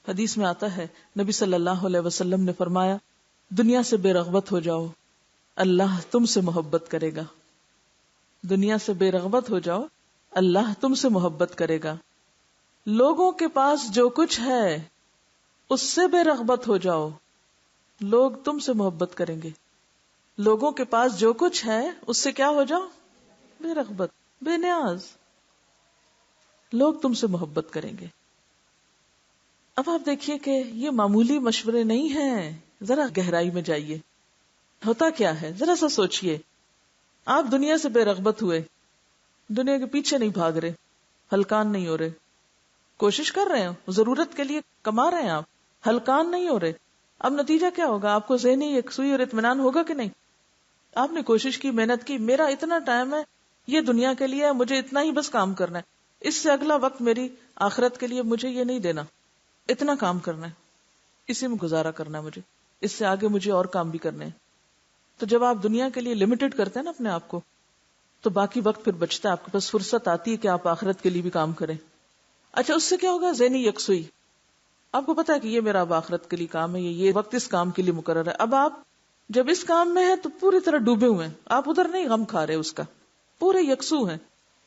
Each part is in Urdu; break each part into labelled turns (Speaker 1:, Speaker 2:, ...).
Speaker 1: حدیث میں آتا ہے نبی صلی اللہ علیہ وسلم نے فرمایا دنیا سے بے رغبت ہو جاؤ اللہ تم سے محبت کرے گا. دنیا سے بے رغبت ہو جاؤ اللہ تم سے محبت کرے گا. لوگوں کے پاس جو کچھ ہے اس سے بے رغبت ہو جاؤ لوگ تم سے محبت کریں گے. لوگوں کے پاس جو کچھ ہے اس سے کیا ہو جاؤ؟ بے رغبت، بے نیاز. لوگ تم سے محبت کریں گے. اب آپ دیکھیے کہ یہ معمولی مشورے نہیں ہیں، ذرا گہرائی میں جائیے. ہوتا کیا ہے ذرا سا سوچئے. آپ دنیا سے بے رغبت ہوئے، دنیا کے پیچھے نہیں بھاگ رہے، ہلکان نہیں ہو رہے، کوشش کر رہے ہیں، ضرورت کے لیے کما رہے ہیں، آپ ہلکان نہیں ہو رہے. اب نتیجہ کیا ہوگا؟ آپ کو ذہنی یکسوئی اور اطمینان ہوگا کہ نہیں؟ آپ نے کوشش کی، محنت کی، میرا اتنا ٹائم ہے یہ دنیا کے لیے، مجھے اتنا ہی بس کام کرنا ہے، اس سے اگلا وقت میری آخرت کے لیے مجھے یہ نہیں دینا، اتنا کام کرنا ہے، اسی میں گزارا کرنا ہے مجھے، اس سے آگے مجھے اور کام بھی کرنے ہیں. تو جب آپ دنیا کے لیے لمیٹڈ کرتے ہیں نا اپنے آپ کو، تو باقی وقت پھر بچتا ہے، آپ کے پاس فرصت آتی ہے کہ آپ آخرت کے لیے بھی کام کریں. اچھا اس سے کیا ہوگا؟ ذہنی یکسوئی. آپ کو پتا ہے کہ یہ میرا اب آخرت کے لیے کام ہے، یہ وقت اس کام کے لیے مقرر ہے. اب آپ جب اس کام میں ہیں تو پوری طرح ڈوبے ہوئے ہیں، آپ ادھر نہیں غم کھا رہے اس کا، پورے یکسو ہیں.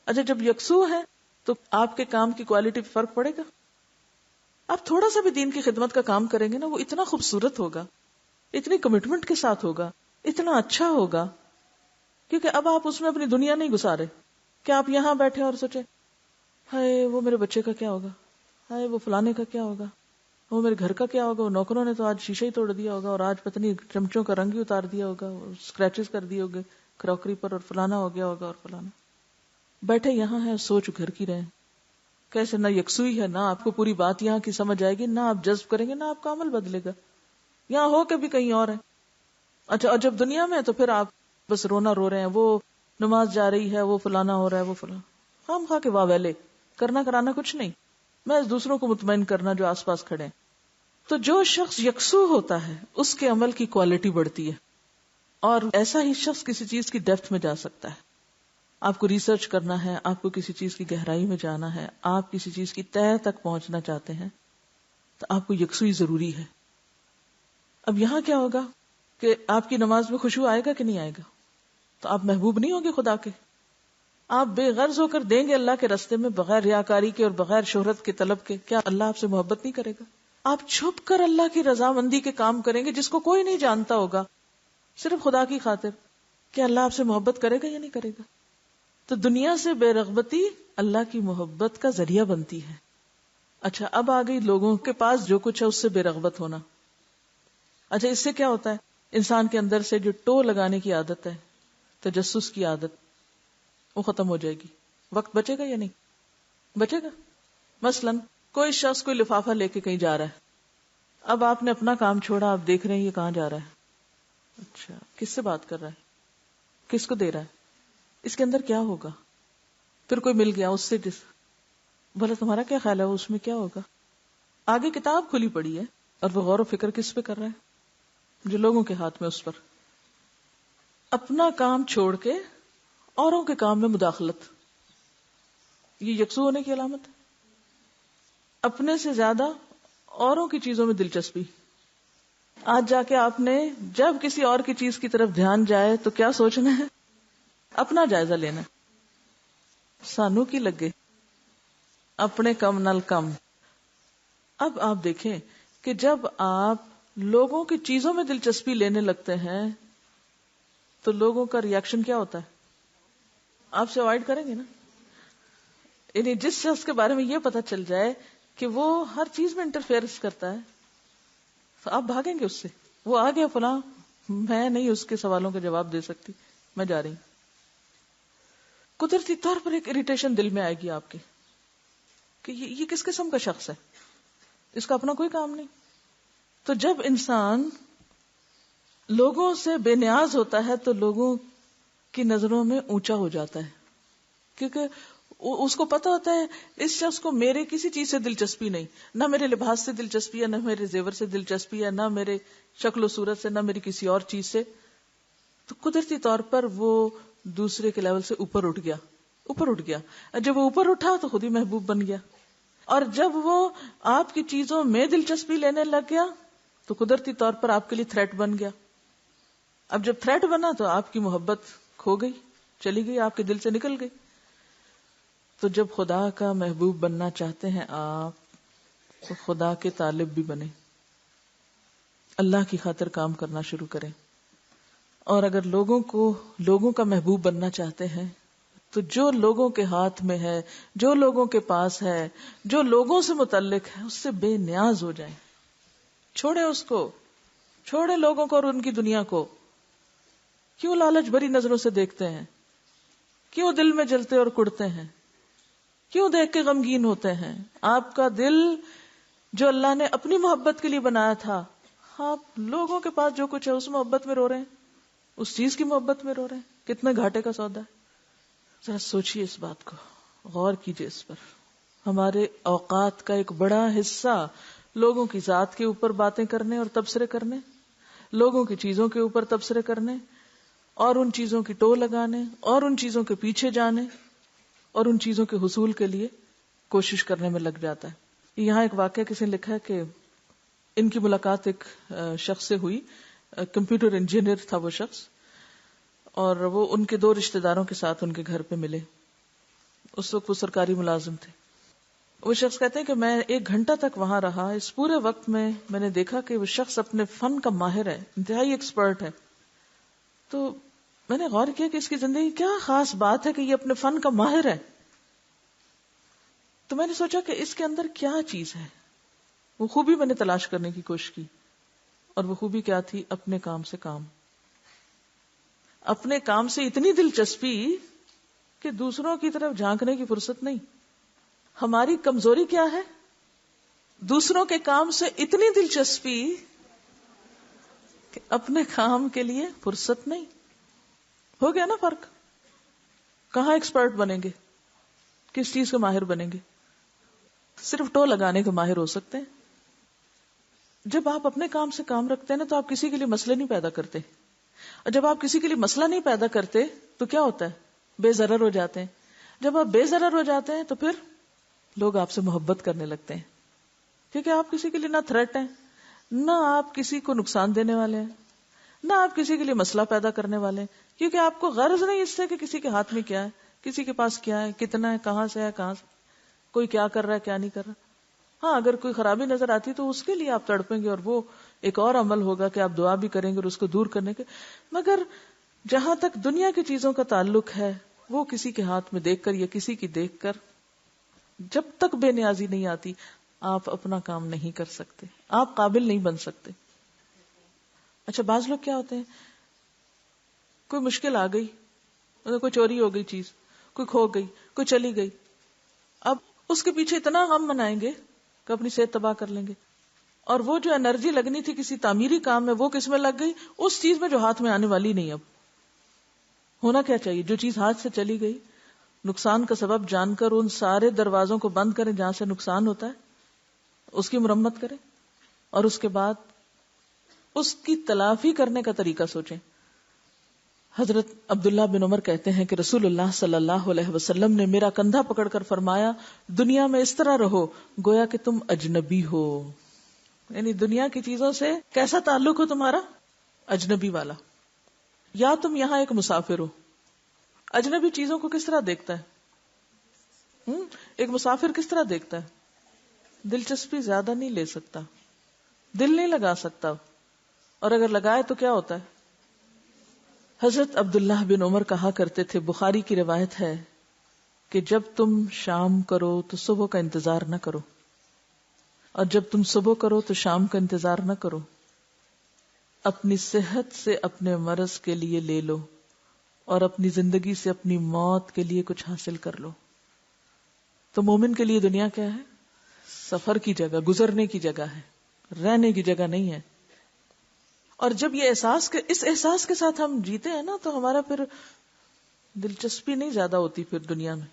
Speaker 1: اچھا جب یکسو ہیں تو آپ کے کام کی کوالٹی پہ فرق پڑے گا. آپ تھوڑا سا بھی دین کی خدمت کا کام کریں گے نا، وہ اتنا خوبصورت ہوگا، اتنی کمٹمنٹ کے ساتھ ہوگا، اتنا اچھا ہوگا، کیونکہ اب آپ اس میں اپنی دنیا نہیں گزارے کہ آپ یہاں بیٹھے اور سوچے ہائے وہ میرے بچے کا کیا ہوگا، ہائے وہ فلانے کا کیا ہوگا، وہ میرے گھر کا کیا ہوگا، وہ نوکروں نے تو آج شیشہ ہی توڑ دیا ہوگا، اور آج پتہ نہیں چمچوں کا رنگ ہی اتار دیا ہوگا، اسکریچز کر دیے ہوگے کراکری پر، اور فلانا ہو گیا ہوگا اور فلانا. بیٹھے یہاں ہے، سوچ گھر کی رہے. کیسے نہ یکسوئی ہے، نہ آپ کو پوری بات یہاں کی سمجھ آئے گی، نہ آپ جذب کریں گے، نہ آپ کا عمل بدلے گا، یہاں ہو کے بھی کہیں اور ہے. اچھا اور جب دنیا میں ہے تو پھر آپ بس رونا رو رہے ہیں، وہ نماز جا رہی ہے، وہ فلانا ہو رہا ہے، وہ فلانا، خام خواہ کے واہ ویلے، کرنا کرانا کچھ نہیں، میں دوسروں کو مطمئن کرنا جو آس پاس کھڑے ہیں. تو جو شخص یکسو ہوتا ہے اس کے عمل کی کوالٹی بڑھتی ہے، اور ایسا ہی شخص کسی چیز کی ڈیپتھ میں جا سکتا ہے. آپ کو ریسرچ کرنا ہے، آپ کو کسی چیز کی گہرائی میں جانا ہے، آپ کسی چیز کی تہہ تک پہنچنا چاہتے ہیں تو آپ کو یکسوئی ضروری ہے. اب یہاں کیا ہوگا کہ آپ کی نماز میں خشوع آئے گا کہ نہیں آئے گا؟ تو آپ محبوب نہیں ہوں گے خدا کے. آپ بے غرض ہو کر دیں گے اللہ کے راستے میں بغیر ریاکاری کے اور بغیر شہرت کے طلب کے، کیا اللہ آپ سے محبت نہیں کرے گا؟ آپ چھپ کر اللہ کی رضامندی کے کام کریں گے جس کو کوئی نہیں جانتا ہوگا، صرف خدا کی خاطر، کیا اللہ آپ سے محبت کرے گا یا نہیں کرے گا؟ تو دنیا سے بے رغبتی اللہ کی محبت کا ذریعہ بنتی ہے. اچھا اب آ گئی لوگوں کے پاس جو کچھ ہے اس سے بے رغبت ہونا. اچھا اس سے کیا ہوتا ہے؟ انسان کے اندر سے جو ٹو لگانے کی عادت ہے، تجسس کی عادت، وہ ختم ہو جائے گی. وقت بچے گا یا نہیں بچے گا؟ مثلا کوئی شخص کوئی لفافہ لے کے کہیں جا رہا ہے، اب آپ نے اپنا کام چھوڑا، آپ دیکھ رہے ہیں یہ کہاں جا رہا ہے، اچھا کس سے بات کر رہا ہے، کس کو دے رہا ہے، اس کے اندر کیا ہوگا. پھر کوئی مل گیا اس سے بھلا تمہارا کیا خیال ہے اس میں کیا ہوگا. آگے کتاب کھلی پڑی ہے اور وہ غور و فکر کس پہ کر رہا ہے؟ جو لوگوں کے ہاتھ میں اس پر. اپنا کام چھوڑ کے اوروں کے کام میں مداخلت، یہ یکسو ہونے کی علامت ہے. اپنے سے زیادہ اوروں کی چیزوں میں دلچسپی. آج جا کے آپ نے جب کسی اور کی چیز کی طرف دھیان جائے تو کیا سوچنا ہے؟ اپنا جائزہ لینا. سانو کی لگے اپنے کم نل کم. اب آپ دیکھیں کہ جب آپ لوگوں کی چیزوں میں دلچسپی لینے لگتے ہیں تو لوگوں کا ریاکشن کیا ہوتا ہے؟ آپ سے اوائڈ کریں گے نا. یعنی جس شخص کے بارے میں یہ پتا چل جائے کہ وہ ہر چیز میں انٹرفیئرنس کرتا ہے تو آپ بھاگیں گے اس سے. وہ آ گیا فلاں، میں نہیں اس کے سوالوں کا جواب دے سکتی، میں جا رہی ہوں. قدرتی طور پر ایک اریٹیشن دل میں آئے گی آپ کے کہ یہ کس قسم کا شخص ہے، اس کا اپنا کوئی کام نہیں. تو جب انسان لوگوں سے بے نیاز ہوتا ہے تو لوگوں کی نظروں میں اونچا ہو جاتا ہے، کیونکہ اس کو پتا ہوتا ہے اس شخص کو میرے کسی چیز سے دلچسپی نہیں، نہ میرے لباس سے دلچسپی ہے، نہ میرے زیور سے دلچسپی ہے، نہ میرے شکل و صورت سے، نہ میری کسی اور چیز سے. تو قدرتی طور پر وہ دوسرے کے لیول سے اوپر اٹھ گیا. جب وہ اوپر اٹھا تو خود ہی محبوب بن گیا. اور جب وہ آپ کی چیزوں میں دلچسپی لینے لگ گیا تو قدرتی طور پر آپ کے لیے تھریٹ بن گیا. اب جب تھریٹ بنا تو آپ کی محبت کھو گئی، چلی گئی، آپ کے دل سے نکل گئی. تو جب خدا کا محبوب بننا چاہتے ہیں آپ تو خدا کے طالب بھی بنے، اللہ کی خاطر کام کرنا شروع کریں. اور اگر لوگوں کا محبوب بننا چاہتے ہیں تو جو لوگوں کے ہاتھ میں ہے، جو لوگوں کے پاس ہے، جو لوگوں سے متعلق ہے، اس سے بے نیاز ہو جائیں. چھوڑیں اس کو، چھوڑیں لوگوں کو اور ان کی دنیا کو. کیوں لالچ بھری نظروں سے دیکھتے ہیں؟ کیوں دل میں جلتے اور کڑتے ہیں؟ کیوں دیکھ کے غمگین ہوتے ہیں؟ آپ کا دل جو اللہ نے اپنی محبت کے لیے بنایا تھا، آپ لوگوں کے پاس جو کچھ ہے اس محبت میں رو رہے ہیں، اس چیز کی محبت میں رو رہے ہیں. کتنے گھاٹے کا سودا ہے. ذرا سوچئے اس بات کو، غور کیجئے اس پر. ہمارے اوقات کا ایک بڑا حصہ لوگوں کی ذات کے اوپر باتیں کرنے اور تبصرے کرنے، لوگوں کی چیزوں کے اوپر تبصرے کرنے اور ان چیزوں کی ٹو لگانے اور ان چیزوں کے پیچھے جانے اور ان چیزوں کے حصول کے لیے کوشش کرنے میں لگ جاتا ہے. یہاں ایک واقعہ کسی نے لکھا ہے کہ ان کی ملاقات ایک شخص سے ہوئی، کمپیوٹر انجینئر تھا وہ شخص، اور وہ ان کے 2 رشتہ داروں کے ساتھ ان کے گھر پہ ملے. اس وقت وہ سرکاری ملازم تھے. وہ شخص کہتے ہیں کہ میں 1 گھنٹہ تک وہاں رہا. اس پورے وقت میں نے دیکھا کہ وہ شخص اپنے فن کا ماہر ہے، انتہائی ایکسپرٹ ہے. تو میں نے غور کیا کہ اس کی زندگی کیا خاص بات ہے کہ یہ اپنے فن کا ماہر ہے. تو میں نے سوچا کہ اس کے اندر کیا چیز ہے. وہ خوبی میں نے تلاش کرنے کی کوشش کی، اور وہ خوبی کیا تھی؟ اپنے کام سے کام، اپنے کام سے اتنی دلچسپی کہ دوسروں کی طرف جھانکنے کی فرصت نہیں. ہماری کمزوری کیا ہے؟ دوسروں کے کام سے اتنی دلچسپی کہ اپنے کام کے لیے فرصت نہیں. ہو گیا نا فرق؟ کہاں ایکسپرٹ بنیں گے؟ کس چیز کے ماہر بنیں گے؟ صرف ٹو لگانے کے ماہر ہو سکتے ہیں. جب آپ اپنے کام سے کام رکھتے ہیں نا تو آپ کسی کے لیے مسئلے نہیں پیدا کرتے، اور جب آپ کسی کے لیے مسئلہ نہیں پیدا کرتے تو کیا ہوتا ہے؟ بے ضرر ہو جاتے ہیں. جب آپ بے ضرر ہو جاتے ہیں تو پھر لوگ آپ سے محبت کرنے لگتے ہیں، کیونکہ آپ کسی کے لیے نہ تھریٹ ہیں، نہ آپ کسی کو نقصان دینے والے ہیں، نہ آپ کسی کے لیے مسئلہ پیدا کرنے والے ہیں. کیونکہ آپ کو غرض نہیں اس سے کہ کسی کے ہاتھ میں کیا ہے، کسی کے پاس کیا ہے، کتنا ہے، کہاں سے ہے، کہاں سے کوئی کیا کر رہا ہے، کیا نہیں کر رہا. ہاں اگر کوئی خرابی نظر آتی تو اس کے لیے آپ تڑپیں گے، اور وہ ایک اور عمل ہوگا کہ آپ دعا بھی کریں گے اور اس کو دور کرنے کے. مگر جہاں تک دنیا کی چیزوں کا تعلق ہے، وہ کسی کے ہاتھ میں دیکھ کر یا کسی کی دیکھ کر جب تک بے نیازی نہیں آتی آپ اپنا کام نہیں کر سکتے، آپ قابل نہیں بن سکتے. اچھا بعض لوگ کیا ہوتے ہیں، کوئی مشکل آ گئی، کوئی چوری ہو گئی، چیز کوئی کھو گئی، کوئی چلی گئی، اب اس کے پیچھے اتنا غم منائیں گے کہ اپنی صحت تباہ کر لیں گے. اور وہ جو انرجی لگنی تھی کسی تعمیری کام میں، وہ کس میں لگ گئی؟ اس چیز میں جو ہاتھ میں آنے والی نہیں. اب ہونا کیا چاہیے؟ جو چیز ہاتھ سے چلی گئی، نقصان کا سبب جان کر ان سارے دروازوں کو بند کریں جہاں سے نقصان ہوتا ہے، اس کی مرمت کریں، اور اس کے بعد اس کی تلافی کرنے کا طریقہ سوچیں. حضرت عبداللہ بن عمر کہتے ہیں کہ رسول اللہ صلی اللہ علیہ وسلم نے میرا کندھا پکڑ کر فرمایا، دنیا میں اس طرح رہو گویا کہ تم اجنبی ہو. یعنی دنیا کی چیزوں سے کیسا تعلق ہو تمہارا؟ اجنبی والا. یا تم یہاں ایک مسافر ہو. اجنبی چیزوں کو کس طرح دیکھتا ہے؟ ایک مسافر کس طرح دیکھتا ہے؟ دلچسپی زیادہ نہیں لے سکتا، دل نہیں لگا سکتا، اور اگر لگائے تو کیا ہوتا ہے؟ حضرت عبداللہ بن عمر کہا کرتے تھے، بخاری کی روایت ہے کہ جب تم شام کرو تو صبح کا انتظار نہ کرو، اور جب تم صبح کرو تو شام کا انتظار نہ کرو. اپنی صحت سے اپنے مرض کے لیے لے لو، اور اپنی زندگی سے اپنی موت کے لیے کچھ حاصل کر لو. تو مومن کے لیے دنیا کیا ہے؟ سفر کی جگہ، گزرنے کی جگہ ہے، رہنے کی جگہ نہیں ہے. اور جب یہ اس احساس کے ساتھ ہم جیتے ہیں نا تو ہمارا پھر دلچسپی نہیں زیادہ ہوتی پھر دنیا میں.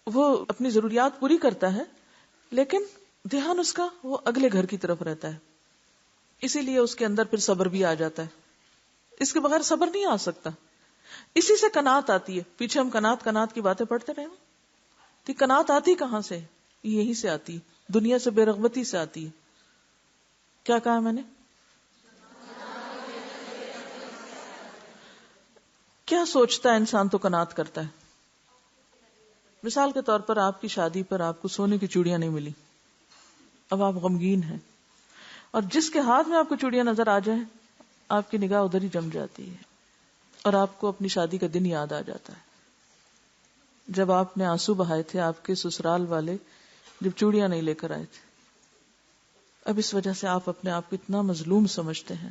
Speaker 1: وہ اپنی ضروریات پوری کرتا ہے لیکن دھیان اس کا وہ اگلے گھر کی طرف رہتا ہے. اسی لیے اس کے اندر پھر صبر بھی آ جاتا ہے. اس کے بغیر صبر نہیں آ سکتا. اسی سے قناعت آتی ہے. پیچھے ہم قناعت کی باتیں پڑھتے رہے کہ قناعت آتی کہاں سے؟ یہیں سے آتی، دنیا سے بے رغبتی سے آتی ہے. کیا کہا میں نے؟ کیا سوچتا ہے انسان تو قناعت کرتا ہے. مثال کے طور پر آپ کی شادی پر آپ کو سونے کی چوڑیاں نہیں ملی، اب آپ غمگین ہیں، اور جس کے ہاتھ میں آپ کو چوڑیاں نظر آ جائیں آپ کی نگاہ ادھر ہی جم جاتی ہے، اور آپ کو اپنی شادی کا دن یاد آ جاتا ہے جب آپ نے آنسو بہائے تھے آپ کے سسرال والے جب چوڑیاں نہیں لے کر آئے تھے. اب اس وجہ سے آپ اپنے آپ کو اتنا مظلوم سمجھتے ہیں،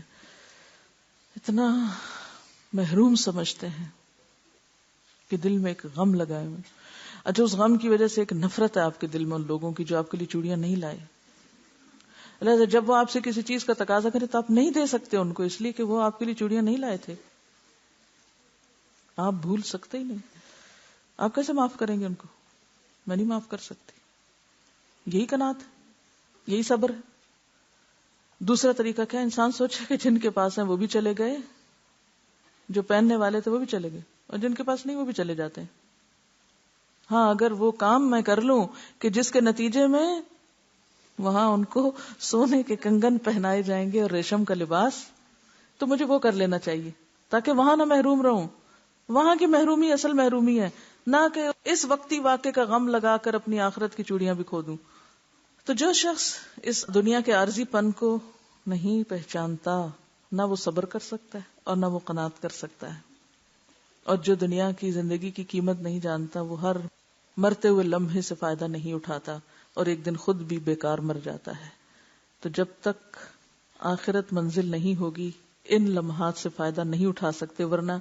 Speaker 1: اتنا محروم سمجھتے ہیں کہ دل میں ایک غم لگائے ہوئے. اچھا، اس غم کی وجہ سے ایک نفرت ہے آپ کے دل میں ان لوگوں کی جو آپ کے لیے چوڑیاں نہیں لائے. اللہ جب وہ آپ سے کسی چیز کا تقاضا کرے تو آپ نہیں دے سکتے ان کو، اس لیے کہ وہ آپ کے لیے چوڑیاں نہیں لائے تھے. آپ بھول سکتے ہی نہیں. آپ کیسے معاف کریں گے ان کو؟ میں نہیں معاف کر سکتی. یہی قناعت ہے، یہی صبر ہے. دوسرا طریقہ کیا؟ انسان سوچے کہ جن کے پاس ہیں وہ بھی چلے گئے، جو پہننے والے تھے وہ بھی چلے گئے، اور جن کے پاس نہیں وہ بھی چلے جاتے ہیں. ہاں، اگر وہ کام میں کر لوں کہ جس کے نتیجے میں وہاں ان کو سونے کے کنگن پہنائے جائیں گے اور ریشم کا لباس، تو مجھے وہ کر لینا چاہیے تاکہ وہاں نہ محروم رہوں. وہاں کی محرومی اصل محرومی ہے، نہ کہ اس وقتی واقعے کا غم لگا کر اپنی آخرت کی چوڑیاں بھی کھو دوں. تو جو شخص اس دنیا کے عارضی پن کو نہیں پہچانتا، نہ وہ صبر کر سکتا ہے اور نہ وہ قناعت کر سکتا ہے. اور جو دنیا کی زندگی کی قیمت نہیں جانتا وہ ہر مرتے ہوئے لمحے سے فائدہ نہیں اٹھاتا اور ایک دن خود بھی بیکار مر جاتا ہے. تو جب تک آخرت منزل نہیں ہوگی ان لمحات سے فائدہ نہیں اٹھا سکتے، ورنہ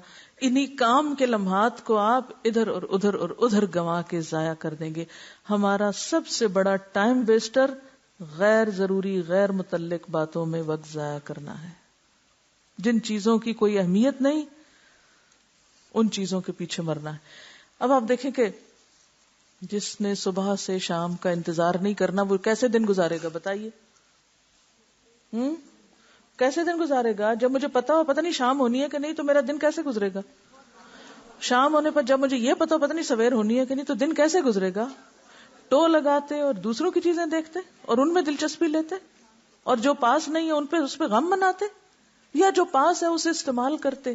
Speaker 1: انہی کام کے لمحات کو آپ ادھر اور ادھر اور ادھر گنوا کے ضائع کر دیں گے. ہمارا سب سے بڑا ٹائم ویسٹر غیر ضروری غیر متعلق باتوں میں وقت ضائع کرنا ہے. جن چیزوں کی کوئی اہمیت نہیں ان چیزوں کے پیچھے مرنا ہے. اب آپ دیکھیں کہ جس نے صبح سے شام کا انتظار نہیں کرنا وہ کیسے دن گزارے گا؟ بتائیے. کیسے دن گزارے گا؟ جب مجھے پتا ہو پتہ نہیں شام ہونی ہے کہ نہیں تو میرا دن کیسے گزرے گا؟ شام ہونے پر جب مجھے یہ پتا ہو پتہ نہیں سویر ہونی ہے کہ نہیں تو دن کیسے گزرے گا؟ ٹو لگاتے اور دوسروں کی چیزیں دیکھتے اور ان میں دلچسپی لیتے، اور جو پاس نہیں ہے اس پہ غم مناتے، یا جو پاس ہے اسے استعمال کرتے.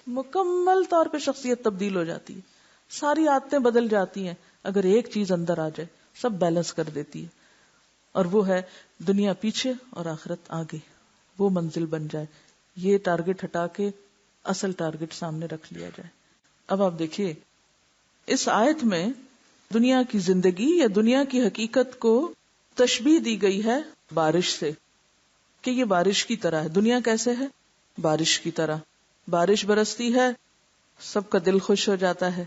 Speaker 1: مکمل طور پہ شخصیت تبدیل ہو جاتی ہے، ساری عادتیں بدل جاتی ہیں اگر ایک چیز اندر آ جائے، سب بیلنس کر دیتی ہے. اور وہ ہے دنیا پیچھے اور آخرت آگے، وہ منزل بن جائے. یہ ٹارگٹ ہٹا کے اصل ٹارگٹ سامنے رکھ لیا جائے. اب آپ دیکھیے اس آیت میں دنیا کی زندگی یا دنیا کی حقیقت کو تشبیہ دی گئی ہے بارش سے، کہ یہ بارش کی طرح ہے. دنیا کیسے ہے؟ بارش کی طرح. بارش برستی ہے، سب کا دل خوش ہو جاتا ہے.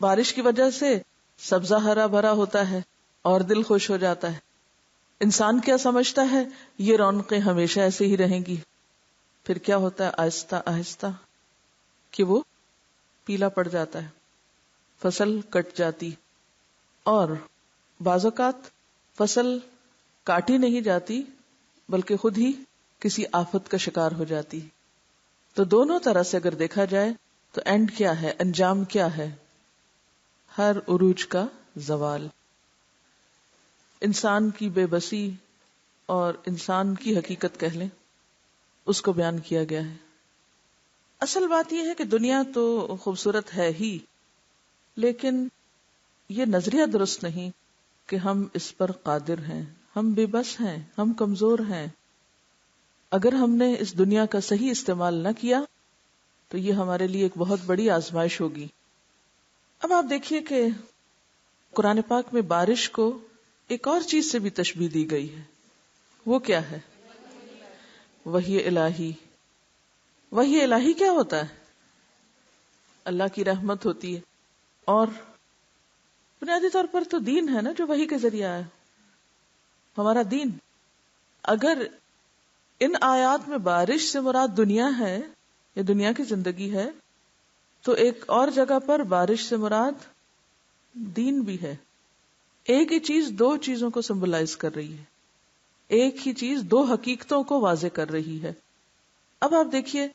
Speaker 1: بارش کی وجہ سے سبزہ ہرا بھرا ہوتا ہے اور دل خوش ہو جاتا ہے. انسان کیا سمجھتا ہے؟ یہ رونقیں ہمیشہ ایسے ہی رہیں گی. پھر کیا ہوتا ہے؟ آہستہ آہستہ کہ وہ پیلا پڑ جاتا ہے، فصل کٹ جاتی، اور بعض اوقات فصل کاٹی نہیں جاتی بلکہ خود ہی کسی آفت کا شکار ہو جاتی. تو دونوں طرح سے اگر دیکھا جائے تو اینڈ کیا ہے، انجام کیا ہے؟ ہر عروج کا زوال. انسان کی بے بسی اور انسان کی حقیقت کہہ لیں، اس کو بیان کیا گیا ہے. اصل بات یہ ہے کہ دنیا تو خوبصورت ہے ہی، لیکن یہ نظریہ درست نہیں کہ ہم اس پر قادر ہیں. ہم بے بس ہیں، ہم کمزور ہیں. اگر ہم نے اس دنیا کا صحیح استعمال نہ کیا تو یہ ہمارے لیے ایک بہت بڑی آزمائش ہوگی. اب آپ دیکھیے کہ قرآن پاک میں بارش کو ایک اور چیز سے بھی تشبیہ دی گئی ہے. وہ کیا ہے؟ وحی الہی. وحی الہی کیا ہوتا ہے؟ اللہ کی رحمت ہوتی ہے، اور بنیادی طور پر تو دین ہے نا جو وحی کے ذریعہ ہے، ہمارا دین. اگر ان آیات میں بارش سے مراد دنیا ہے یا دنیا کی زندگی ہے تو ایک اور جگہ پر بارش سے مراد دین بھی ہے. ایک ہی چیز دو چیزوں کو سمبلائز کر رہی ہے، ایک ہی چیز دو حقیقتوں کو واضح کر رہی ہے. اب آپ دیکھیے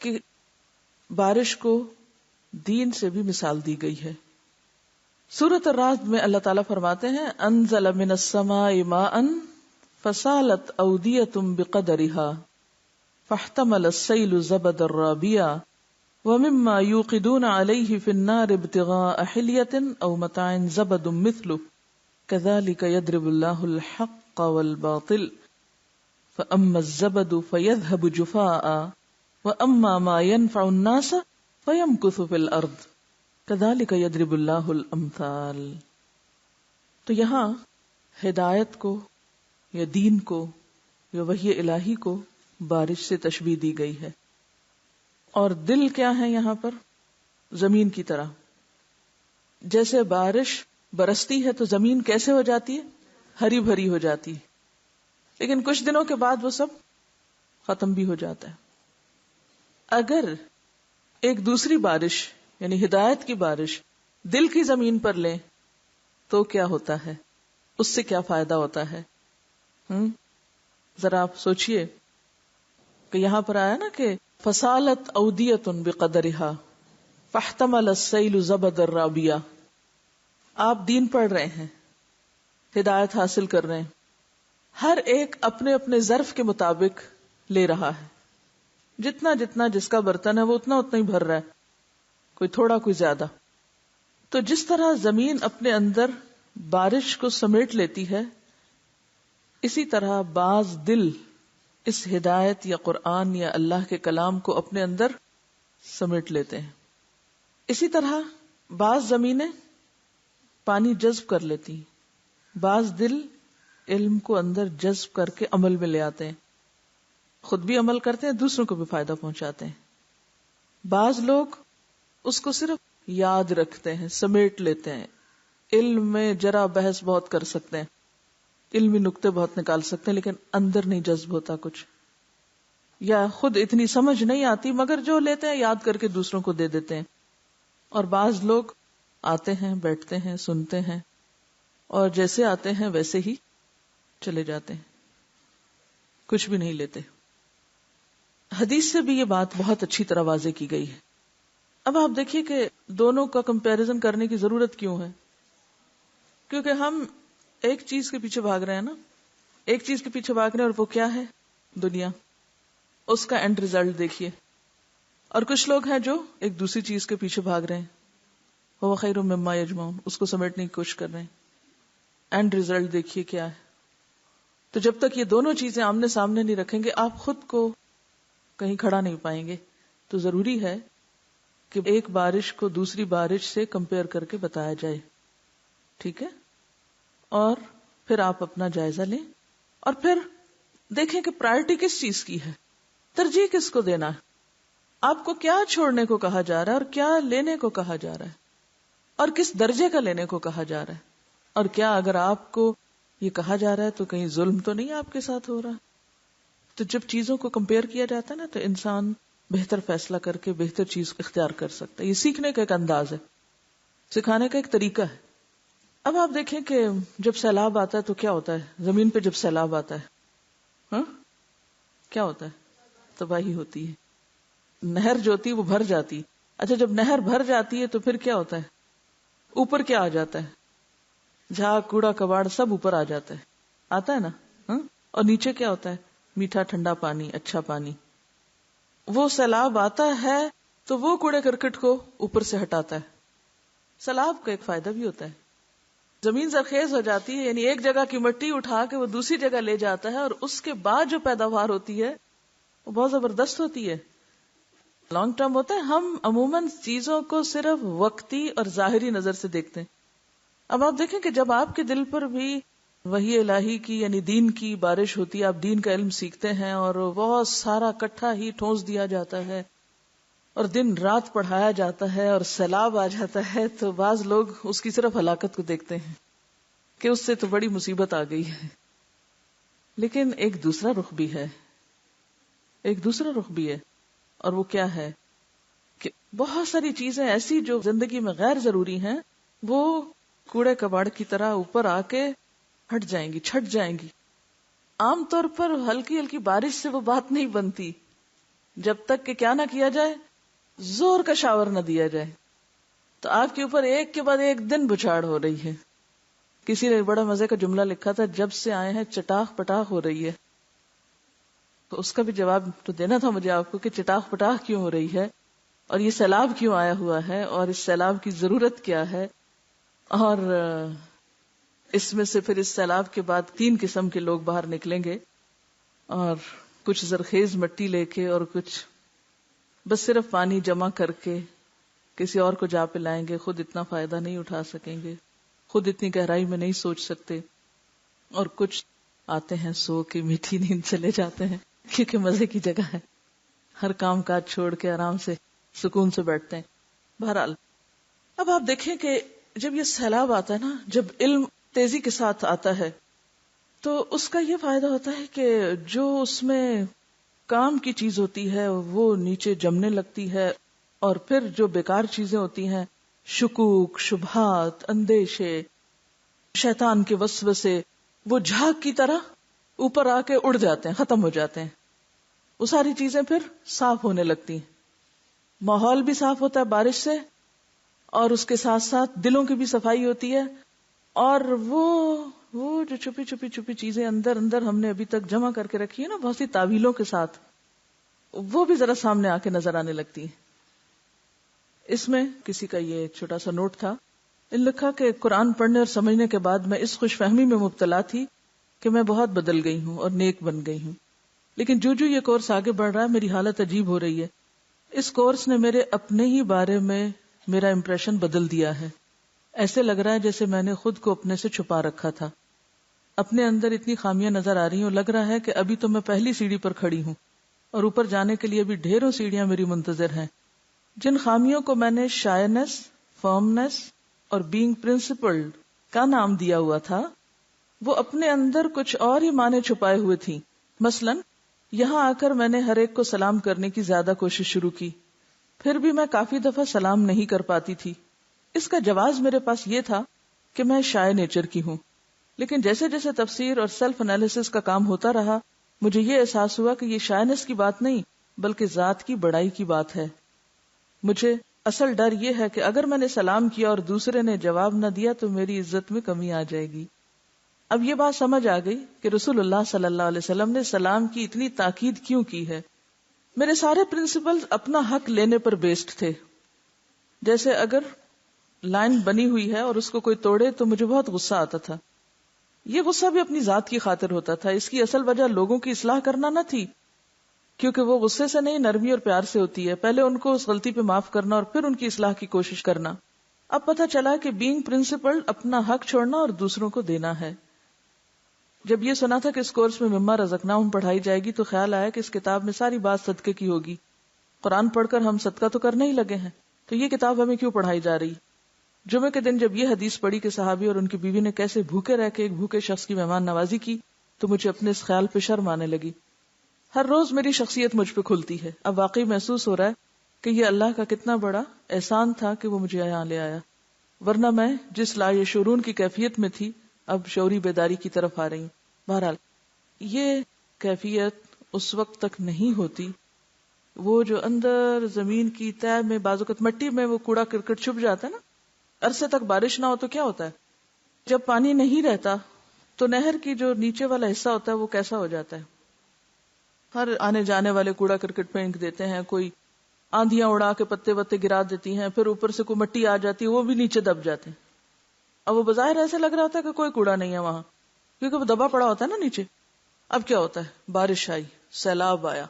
Speaker 1: کہ بارش کو دین سے بھی مثال دی گئی ہے سورۃ الرعد میں اللہ تعالیٰ فرماتے ہیں انزل من السماء ماء فسالت اودیۃ بقدرها فاحتمل السیل زبدا رابیا ومما یوقدون علیہ فی النار ابتغاء حلیۃ او متاع زبد مثلہ کذالک یضرب اللہ الحق والباطل فاما الزبد فیذهب جفاء واما ما ينفع الناس فیمکث فی الارض کذالک یضرب اللہ الامثال. تو یہاں ہدایت کو یا دین کو یا وحی الہی کو بارش سے تشبیہ دی گئی ہے. اور دل کیا ہے یہاں پر؟ زمین کی طرح. جیسے بارش برستی ہے تو زمین کیسے ہو جاتی ہے؟ ہری بھری ہو جاتی ہے، لیکن کچھ دنوں کے بعد وہ سب ختم بھی ہو جاتا ہے. اگر ایک دوسری بارش یعنی ہدایت کی بارش دل کی زمین پر لیں تو کیا ہوتا ہے؟ اس سے کیا فائدہ ہوتا ہے؟ ذرا آپ سوچئے کہ یہاں پر آیا نا کہ فسالت اودیۃ بقدرها فاحتمل السیل زبدا رابیا. آپ دین پڑھ رہے ہیں، ہدایت حاصل کر رہے ہیں، ہر ایک اپنے اپنے ظرف کے مطابق لے رہا ہے. جتنا جتنا جس کا برتن ہے وہ اتنا اتنا ہی بھر رہا ہے، کوئی تھوڑا کوئی زیادہ. تو جس طرح زمین اپنے اندر بارش کو سمیٹ لیتی ہے، اسی طرح بعض دل اس ہدایت یا قرآن یا اللہ کے کلام کو اپنے اندر سمیٹ لیتے ہیں. اسی طرح بعض زمینیں پانی جذب کر لیتی ہیں، بعض دل علم کو اندر جذب کر کے عمل میں لے آتے ہیں، خود بھی عمل کرتے ہیں، دوسروں کو بھی فائدہ پہنچاتے ہیں. بعض لوگ اس کو صرف یاد رکھتے ہیں، سمیٹ لیتے ہیں، علم میں جرا بحث بہت کر سکتے ہیں، علمی نکتے بہت نکال سکتے ہیں، لیکن اندر نہیں جذب ہوتا کچھ، یا خود اتنی سمجھ نہیں آتی مگر جو لیتے ہیں یاد کر کے دوسروں کو دے دیتے ہیں. اور بعض لوگ آتے ہیں، بیٹھتے ہیں، سنتے ہیں، اور جیسے آتے ہیں ویسے ہی چلے جاتے ہیں، کچھ بھی نہیں لیتے. حدیث سے بھی یہ بات بہت اچھی طرح واضح کی گئی ہے. اب آپ دیکھیے کہ دونوں کا کمپیریزن کرنے کی ضرورت کیوں ہے؟ کیونکہ ہم ایک چیز کے پیچھے بھاگ رہے ہیں نا، ایک چیز کے پیچھے بھاگ رہے ہیں، اور وہ کیا ہے؟ دنیا. اس کا اینڈ ریزلٹ دیکھیے. اور کچھ لوگ ہیں جو ایک دوسری چیز کے پیچھے بھاگ رہے ہیں، وہ خیر مما یجمعون، اس کو سمیٹنے کی کوشش کر رہے ہیں. اینڈ ریزلٹ دیکھیے کیا ہے. تو جب تک یہ دونوں چیزیں آمنے سامنے نہیں رکھیں گے آپ خود کو کہیں کھڑا نہیں پائیں گے. تو ضروری ہے کہ ایک بارش کو دوسری بارش سے کمپیئر کر کے بتایا جائے، ٹھیک ہے؟ اور پھر آپ اپنا جائزہ لیں اور پھر دیکھیں کہ پرائرٹی کس چیز کی ہے، ترجیح کس کو دینا ہے، آپ کو کیا چھوڑنے کو کہا جا رہا ہے اور کیا لینے کو کہا جا رہا ہے، اور کس درجے کا لینے کو کہا جا رہا ہے. اور کیا اگر آپ کو یہ کہا جا رہا ہے تو کہیں ظلم تو نہیں آپ کے ساتھ ہو رہا. تو جب چیزوں کو کمپیئر کیا جاتا ہے نا تو انسان بہتر فیصلہ کر کے بہتر چیز اختیار کر سکتا ہے. یہ سیکھنے کا ایک انداز ہے، سکھانے کا ایک طریقہ ہے. اب آپ دیکھیں کہ جب سیلاب آتا ہے تو کیا ہوتا ہے؟ زمین پہ جب سیلاب آتا ہے کیا ہوتا ہے؟ تباہی ہوتی ہے. نہر جو ہوتی ہے وہ بھر جاتی ہے. اچھا جب نہر بھر جاتی ہے تو پھر کیا ہوتا ہے؟ اوپر کیا آ جاتا ہے؟ جھاگ کوڑا کباڑ سب اوپر آ جاتا ہے، آتا ہے نا. اور نیچے کیا ہوتا ہے؟ میٹھا ٹھنڈا پانی، اچھا پانی. وہ سیلاب آتا ہے تو وہ کوڑے کرکٹ کو اوپر سے ہٹاتا ہے. سیلاب کا ایک فائدہ بھی ہوتا ہے، زمین زرخیز ہو جاتی ہے، یعنی ایک جگہ کی مٹی اٹھا کے وہ دوسری جگہ لے جاتا ہے، اور اس کے بعد جو پیداوار ہوتی ہے وہ بہت زبردست ہوتی ہے، لانگ ٹرم ہوتا ہے. ہم عموماً چیزوں کو صرف وقتی اور ظاہری نظر سے دیکھتے ہیں. اب آپ دیکھیں کہ جب آپ کے دل پر بھی وحی الہی کی یعنی دین کی بارش ہوتی ہے، آپ دین کا علم سیکھتے ہیں اور بہت سارا کٹھا ہی ٹھونس دیا جاتا ہے اور دن رات پڑھایا جاتا ہے اور سیلاب آ جاتا ہے، تو بعض لوگ اس کی صرف ہلاکت کو دیکھتے ہیں کہ اس سے تو بڑی مصیبت آ گئی ہے. لیکن ایک دوسرا رخ بھی ہے، ایک دوسرا رخ بھی ہے، اور وہ کیا ہے کہ بہت ساری چیزیں ایسی جو زندگی میں غیر ضروری ہیں وہ کوڑے کباڑ کی طرح اوپر آ کے ہٹ جائیں گی، چھٹ جائیں گی. عام طور پر ہلکی ہلکی بارش سے وہ بات نہیں بنتی جب تک کہ کیا نہ کیا جائے، زور کا شاور نہ دیا جائے. تو آپ کے اوپر ایک کے بعد ایک دن بچھاڑ ہو رہی ہے. کسی نے بڑا مزے کا جملہ لکھا تھا، جب سے آئے ہیں چٹاخ پٹاخ ہو رہی ہے. تو اس کا بھی جواب تو دینا تھا مجھے آپ کو کہ چٹاخ پٹاخ کیوں ہو رہی ہے، اور یہ سیلاب کیوں آیا ہوا ہے، اور اس سیلاب کی ضرورت کیا ہے. اور اس میں سے پھر اس سیلاب کے بعد 3 قسم کے لوگ باہر نکلیں گے، اور کچھ زرخیز مٹی لے کے اور کچھ بس صرف پانی جمع کر کے کسی اور کو جا پلائیں گے، خود اتنا فائدہ نہیں اٹھا سکیں گے، خود اتنی گہرائی میں نہیں سوچ سکتے. اور کچھ آتے ہیں سو کے میٹھی نیند چلے جاتے ہیں کیونکہ مزے کی جگہ ہے، ہر کام کاج چھوڑ کے آرام سے سکون سے بیٹھتے ہیں. بہرحال اب آپ دیکھیں کہ جب یہ سیلاب آتا ہے نا، جب علم تیزی کے ساتھ آتا ہے تو اس کا یہ فائدہ ہوتا ہے کہ جو اس میں کام کی چیز ہوتی ہے وہ نیچے جمنے لگتی ہے، اور پھر جو بیکار چیزیں ہوتی ہیں، شکوک، شبہات، اندیشے، شیطان کے وسوسے، وہ جھاگ کی طرح اوپر آ کے اڑ جاتے ہیں، ختم ہو جاتے ہیں. وہ ساری چیزیں پھر صاف ہونے لگتی ہیں. ماحول بھی صاف ہوتا ہے بارش سے، اور اس کے ساتھ ساتھ دلوں کی بھی صفائی ہوتی ہے، اور وہ جو چھپی چیزیں اندر اندر ہم نے ابھی تک جمع کر کے رکھی ہے نا بہت سی تعویلوں کے ساتھ، وہ بھی ذرا سامنے آ کے نظر آنے لگتی ہیں. اس میں کسی کا یہ چھوٹا سا نوٹ تھا، لکھا کہ قرآن پڑھنے اور سمجھنے کے بعد میں اس خوش فہمی میں مبتلا تھی کہ میں بہت بدل گئی ہوں اور نیک بن گئی ہوں، لیکن جو یہ کورس آگے بڑھ رہا ہے میری حالت عجیب ہو رہی ہے. اس کورس نے میرے اپنے ہی بارے میں میرا امپریشن بدل دیا ہے. ایسے لگ رہا ہے جیسے میں نے خود کو اپنے سے چھپا رکھا تھا. اپنے اندر اتنی خامیاں نظر آ رہی ہوں، لگ رہا ہے کہ ابھی تو میں پہلی سیڑھی پر کھڑی ہوں اور اوپر جانے کے لیے بھی ڈھیروں سیڑھیاں میری منتظر ہیں. جن خامیوں کو میں نے شائنس، فرمنس اور بینگ پرنسپلڈ کا نام دیا ہوا تھا، وہ اپنے اندر کچھ اور ہی معنی چھپائے ہوئے تھی. مثلا یہاں آ کر میں نے ہر ایک کو سلام کرنے کی زیادہ کوشش شروع کی، پھر بھی میں کافی دفعہ سلام نہیں کر پاتی تھی. اس کا جواز میرے پاس یہ تھا کہ میں شائع نیچر کی ہوں، لیکن جیسے جیسے تفسیر اور سیلف انالیسس کا کام ہوتا رہا مجھے یہ احساس ہوا کہ یہ شائنس کی بات نہیں بلکہ ذات کی بڑائی کی بات ہے. مجھے اصل ڈر یہ ہے کہ اگر میں نے سلام کیا اور دوسرے نے جواب نہ دیا تو میری عزت میں کمی آ جائے گی. اب یہ بات سمجھ آ گئی کہ رسول اللہ صلی اللہ علیہ وسلم نے سلام کی اتنی تاکید کیوں کی ہے. میرے سارے پرنسپلز اپنا حق لینے پر بیسڈ تھے. جیسے اگر لائن بنی ہوئی ہے اور اس کو کوئی توڑے تو مجھے بہت غصہ آتا تھا. یہ غصہ بھی اپنی ذات کی خاطر ہوتا تھا. اس کی اصل وجہ لوگوں کی اصلاح کرنا نہ تھی، کیونکہ وہ غصے سے نہیں نرمی اور پیار سے ہوتی ہے. پہلے ان کو اس غلطی پہ معاف کرنا اور پھر ان کی اصلاح کی کوشش کرنا. اب پتہ چلا کہ بینگ پرنسپل اپنا حق چھوڑنا اور دوسروں کو دینا ہے. جب یہ سنا تھا کہ اس کورس میں مما رزقناہم پڑھائی جائے گی تو خیال آیا کہ اس کتاب میں ساری بات صدقے کی ہوگی. قرآن پڑھ کر ہم صدقہ تو کرنے ہی لگے ہیں، تو یہ کتاب ہمیں کیوں پڑھائی جا رہی. جمعے کے دن جب یہ حدیث پڑھی کہ صحابی اور ان کی بیوی نے کیسے بھوکے رہ کے ایک بھوکے شخص کی مہمان نوازی کی تو مجھے اپنے اس خیال پہ شرم آنے لگی. ہر روز میری شخصیت مجھ پہ کھلتی ہے. اب واقعی محسوس ہو رہا ہے کہ یہ اللہ کا کتنا بڑا احسان تھا کہ وہ مجھے یہاں لے آیا، ورنہ میں جس لا یشعرون کی کیفیت میں تھی اب شعوری بیداری کی طرف آ رہی ہوں. بہرحال یہ کیفیت اس وقت تک نہیں ہوتی، وہ جو اندر زمین کی تہ میں بعض اوقات مٹی میں وہ کوڑا کرکٹ چھپ جاتا ہے نا. عرصے تک بارش نہ ہو تو کیا ہوتا ہے، جب پانی نہیں رہتا تو نہر کی جو نیچے والا حصہ ہوتا ہے وہ کیسا ہو جاتا ہے. ہر آنے جانے والے کوڑا کرکٹ پھینک دیتے ہیں، کوئی آندیاں اڑا کے پتے وتے گرا دیتی ہیں، پھر اوپر سے کوئی مٹی آ جاتی ہے وہ بھی نیچے دب جاتے ہیں. اب وہ بظاہر ایسا لگ رہا ہوتا ہے کہ کوئی کوڑا نہیں ہے وہاں، کیونکہ وہ دبا پڑا ہوتا ہے نا نیچے. اب کیا ہوتا ہے، بارش آئی، سیلاب آیا،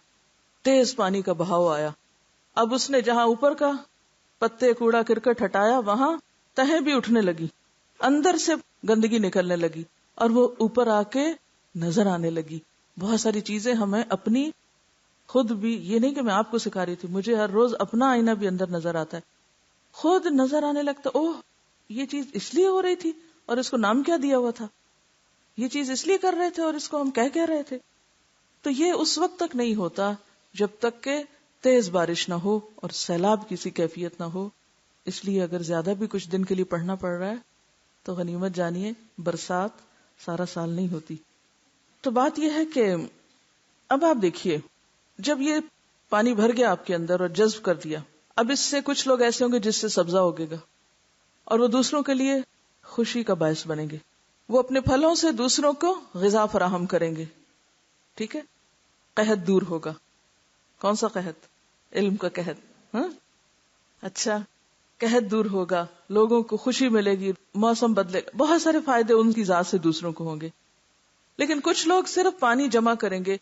Speaker 1: تیز پانی کا بہاؤ آیا. اب اس نے جہاں اوپر کا پتے کوڑا کرکٹ ہٹایا وہاں تہیں بھی اٹھنے لگی، اندر سے گندگی نکلنے لگی اور وہ اوپر آ کے نظر آنے لگی. بہت ساری چیزیں ہمیں اپنی خود بھی، یہ نہیں کہ میں آپ کو سکھا رہی تھی، مجھے ہر روز اپنا آئینہ بھی اندر نظر آتا ہے، خود نظر آنے لگتا. اوہ یہ چیز اس لیے ہو رہی تھی اور اس کو نام کیا دیا ہوا تھا، یہ چیز اس لیے کر رہے تھے اور اس کو ہم کہہ رہے تھے. تو یہ اس وقت تک نہیں ہوتا جب تک کہ تیز بارش نہ ہو اور سیلاب کسی کیفیت نہ ہو. اس لیے اگر زیادہ بھی کچھ دن کے لیے پڑھنا پڑ رہا ہے تو غنیمت جانیے، برسات سارا سال نہیں ہوتی. تو بات یہ ہے کہ اب آپ دیکھیے، جب یہ پانی بھر گیا آپ کے اندر اور جذب کر دیا، اب اس سے کچھ لوگ ایسے ہوں گے جس سے سبزہ اگے گا، اور وہ دوسروں کے لیے خوشی کا باعث بنیں گے. وہ اپنے پھلوں سے دوسروں کو غذا فراہم کریں گے. ٹھیک ہے. قحط دور ہوگا. کون سا قحط؟ علم کا قحط. اچھا، قحط دور ہوگا، لوگوں کو خوشی ملے گی، موسم بدلے گا، بہت سارے فائدے ان کی ذات سے دوسروں کو ہوں گے. لیکن کچھ لوگ صرف پانی جمع کریں گے،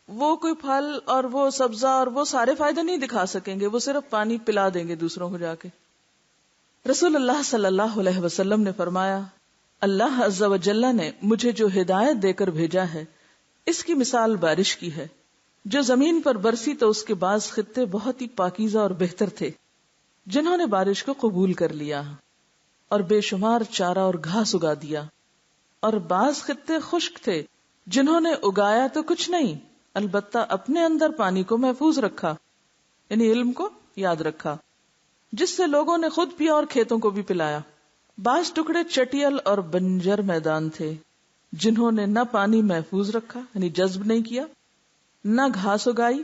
Speaker 1: وہ کوئی پھل اور وہ سبزہ اور وہ سارے فائدے نہیں دکھا سکیں گے، وہ صرف پانی پلا دیں گے دوسروں کو جا کے. رسول اللہ صلی اللہ علیہ وسلم نے فرمایا، اللہ عز و جل نے مجھے جو ہدایت دے کر بھیجا ہے اس کی مثال بارش کی ہے. جو زمین پر برسی تو اس کے بعض خطے بہت ہی پاکیزہ اور بہتر تھے جنہوں نے بارش کو قبول کر لیا اور بے شمار چارہ اور گھاس اگا دیا، اور بعض خطے خشک تھے جنہوں نے اگایا تو کچھ نہیں، البتہ اپنے اندر پانی کو محفوظ رکھا، یعنی علم کو یاد رکھا، جس سے لوگوں نے خود پیا اور کھیتوں کو بھی پلایا. بعض ٹکڑے چٹیل اور بنجر میدان تھے جنہوں نے نہ پانی محفوظ رکھا یعنی جذب نہیں کیا، نہ گھاس اگائی.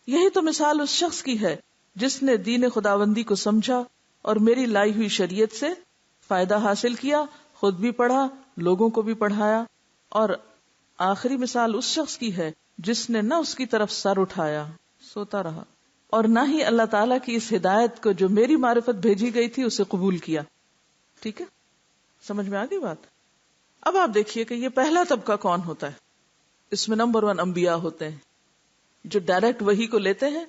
Speaker 1: یہی تو مثال اس شخص کی ہے جس نے دین خداوندی کو سمجھا اور میری لائی ہوئی شریعت سے فائدہ حاصل کیا، خود بھی پڑھا، لوگوں کو بھی پڑھایا. اور آخری مثال اس شخص کی ہے جس نے نہ اس کی طرف سر اٹھایا، سوتا رہا، اور نہ ہی اللہ تعالیٰ کی اس ہدایت کو جو میری معرفت بھیجی گئی تھی اسے قبول کیا. ٹھیک ہے، سمجھ میں آ گئی بات؟ اب آپ دیکھیے کہ یہ پہلا طبقہ کون ہوتا ہے. اس میں نمبر 1 انبیاء ہوتے ہیں جو ڈائریکٹ وحی کو لیتے ہیں،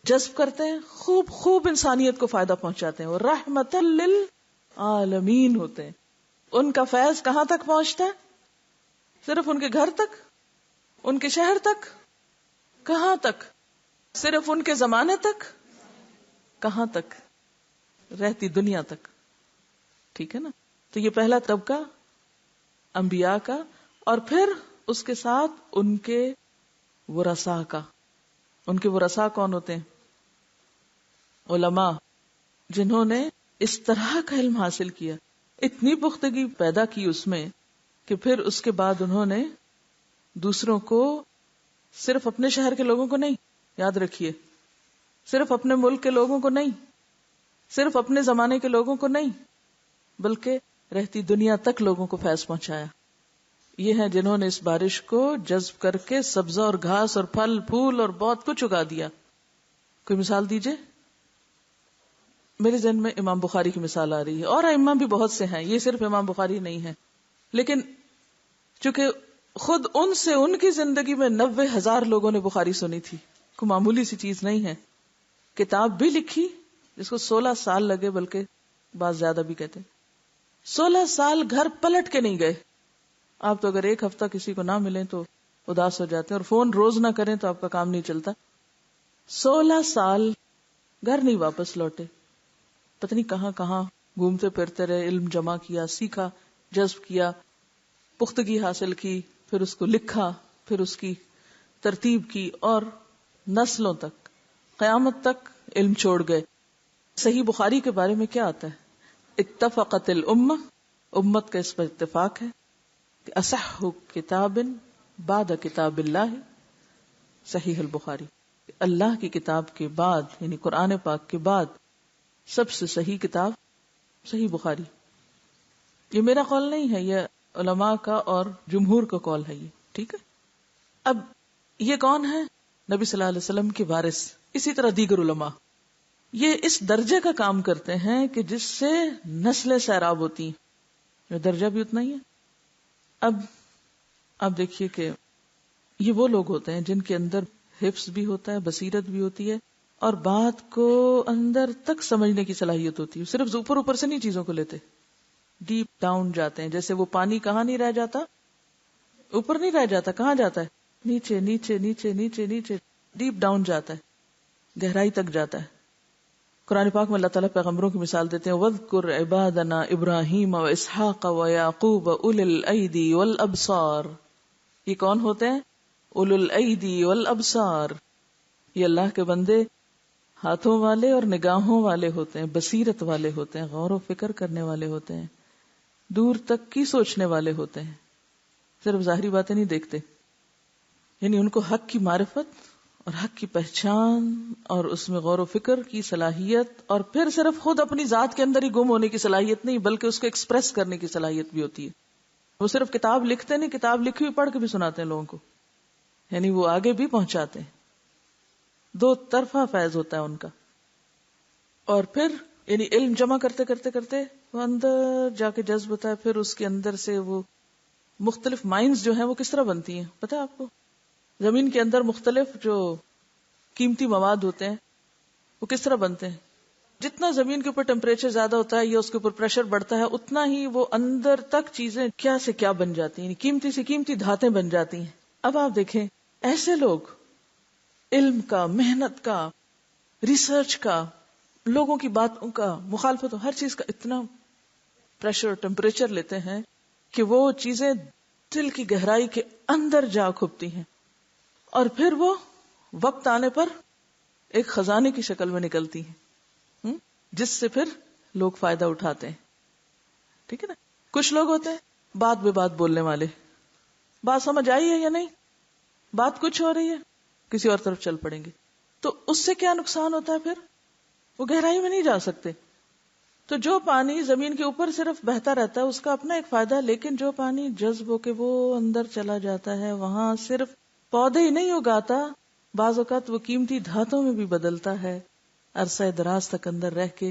Speaker 1: جذب کرتے ہیں، خوب خوب انسانیت کو فائدہ پہنچاتے ہیں، اور رحمت للعالمین ہوتے ہیں. ان کا فیض کہاں تک پہنچتا ہے؟ صرف ان کے گھر تک؟ ان کے شہر تک؟ کہاں تک؟ صرف ان کے زمانے تک؟ کہاں تک؟ رہتی دنیا تک. ٹھیک ہے نا. تو یہ پہلا طبقہ انبیاء کا، اور پھر اس کے ساتھ ان کے ورثاء کا. ان کے ورثاء کون ہوتے ہیں؟ علماء، جنہوں نے اس طرح کا علم حاصل کیا، اتنی پختگی پیدا کی اس میں کہ پھر اس کے بعد انہوں نے دوسروں کو، صرف اپنے شہر کے لوگوں کو نہیں، یاد رکھیے، صرف اپنے ملک کے لوگوں کو نہیں، صرف اپنے زمانے کے لوگوں کو نہیں، بلکہ رہتی دنیا تک لوگوں کو فیض پہنچایا. یہ ہیں جنہوں نے اس بارش کو جذب کر کے سبزہ اور گھاس اور پھل پھول اور بہت کچھ اگا دیا. کوئی مثال دیجئے. میرے ذہن میں امام بخاری کی مثال آ رہی ہے، اور ائمہ بھی بہت سے ہیں، یہ صرف امام بخاری نہیں ہے. لیکن چونکہ خود ان سے ان کی زندگی میں 90,000 لوگوں نے بخاری سنی تھی، کوئی معمولی سی چیز نہیں ہے. کتاب بھی لکھی جس کو 16 سال لگے، بلکہ بعض زیادہ بھی کہتے ہیں. 16 سال گھر پلٹ کے نہیں گئے. آپ تو اگر ایک ہفتہ کسی کو نہ ملیں تو اداس ہو جاتے ہیں، اور فون روز نہ کریں تو آپ کا کام نہیں چلتا. 16 سال گھر نہیں واپس لوٹے، پتہ نہیں کہاں کہاں گھومتے پھرتے رہے، علم جمع کیا، سیکھا، جذب کیا، پختگی حاصل کی، پھر اس کو لکھا، پھر اس کی ترتیب کی، اور نسلوں تک، قیامت تک علم چھوڑ گئے. صحیح بخاری کے بارے میں کیا آتا ہے؟ اتفقت الامہ، امت کا اس پر اتفاق ہے کہ اصح کتاب بعد کتاب اللہ صحیح البخاری. اللہ کی کتاب کے بعد، یعنی قرآن پاک کے بعد سب سے صحیح کتاب صحیح بخاری. یہ میرا قول نہیں ہے، یہ علماء کا اور جمہور کا قول ہے یہ. ٹھیک ہے. اب یہ کون ہے؟ نبی صلی اللہ علیہ وسلم کے وارث. اسی طرح دیگر علماء یہ اس درجے کا کام کرتے ہیں کہ جس سے نسلیں سیراب ہوتی ہیں. یہ درجہ بھی اتنا ہی ہے. اب آپ دیکھیے کہ یہ وہ لوگ ہوتے ہیں جن کے اندر حفظ بھی ہوتا ہے، بصیرت بھی ہوتی ہے، اور بات کو اندر تک سمجھنے کی صلاحیت ہوتی ہے. صرف اوپر اوپر سے نہیں چیزوں کو لیتے، ڈیپ ڈاؤن جاتے ہیں. جیسے وہ پانی کہاں نہیں رہ جاتا؟ اوپر نہیں رہ جاتا، کہاں جاتا ہے؟ نیچے نیچے نیچے نیچے نیچے، ڈیپ ڈاؤن جاتا ہے، گہرائی تک جاتا ہے. قرآن پاک میں اللہ تعالیٰ پیغمبروں کی مثال دیتے ہیں، وَاذْكُرْ عِبَادَنَا إِبْرَاهِيمَ وَإِسْحَاقَ وَيَعْقُوبَ أُولِي الْأَيْدِي وَالْأَبْصَارِ. یہ کون ہوتے ہیں؟ اولو الایدی والابصار. یہ اللہ کے بندے ہاتھوں والے اور نگاہوں والے ہوتے ہیں، بصیرت والے ہوتے ہیں، غور و فکر کرنے والے ہوتے ہیں، دور تک کی سوچنے والے ہوتے ہیں، صرف ظاہری باتیں نہیں دیکھتے. یعنی ان کو حق کی معرفت اور حق کی پہچان اور اس میں غور و فکر کی صلاحیت، اور پھر صرف خود اپنی ذات کے اندر ہی گم ہونے کی صلاحیت نہیں بلکہ اس کو ایکسپریس کرنے کی صلاحیت بھی ہوتی ہے. وہ صرف کتاب لکھتے نہیں، کتاب لکھی ہوئی پڑھ کے بھی سناتے ہیں لوگوں کو، یعنی وہ آگے بھی پہنچاتے ہیں. دو طرفہ فیض ہوتا ہے ان کا. اور پھر یعنی علم جمع کرتے کرتے کرتے وہ اندر جا کے جذب ہوتا ہے. پھر اس کے اندر سے وہ مختلف مائنڈز جو ہیں وہ کس طرح بنتی ہیں پتہ ہے آپ کو؟ زمین کے اندر مختلف جو قیمتی مواد ہوتے ہیں وہ کس طرح بنتے ہیں. جتنا زمین کے اوپر ٹیمپریچر زیادہ ہوتا ہے یا اس کے اوپر پریشر بڑھتا ہے اتنا ہی وہ اندر تک چیزیں کیا سے کیا بن جاتی ہیں، قیمتی سے قیمتی دھاتیں بن جاتی ہیں. اب آپ دیکھیں ایسے لوگ علم کا، محنت کا، ریسرچ کا، لوگوں کی باتوں کا، مخالفت ہر چیز کا اتنا پریشر ٹیمپریچر لیتے ہیں کہ وہ چیزیں دل کی گہرائی کے اندر جا کھپتی ہیں اور پھر وہ وقت آنے پر ایک خزانے کی شکل میں نکلتی ہیں جس سے پھر لوگ فائدہ اٹھاتے ہیں. ٹھیک ہے نا. کچھ لوگ ہوتے ہیں بات بے بات بولنے والے، بات سمجھ آئی ہے یا نہیں، بات کچھ ہو رہی ہے کسی اور طرف چل پڑیں گے. تو اس سے کیا نقصان ہوتا ہے، پھر وہ گہرائی میں نہیں جا سکتے. تو جو پانی زمین کے اوپر صرف بہتا رہتا ہے اس کا اپنا ایک فائدہ ہے، لیکن جو پانی جذب ہو کے وہ اندر چلا جاتا ہے وہاں صرف پودے ہی نہیں اگاتا، بعض اوقات وہ قیمتی دھاتوں میں بھی بدلتا ہے عرصہ دراز تک اندر رہ کے.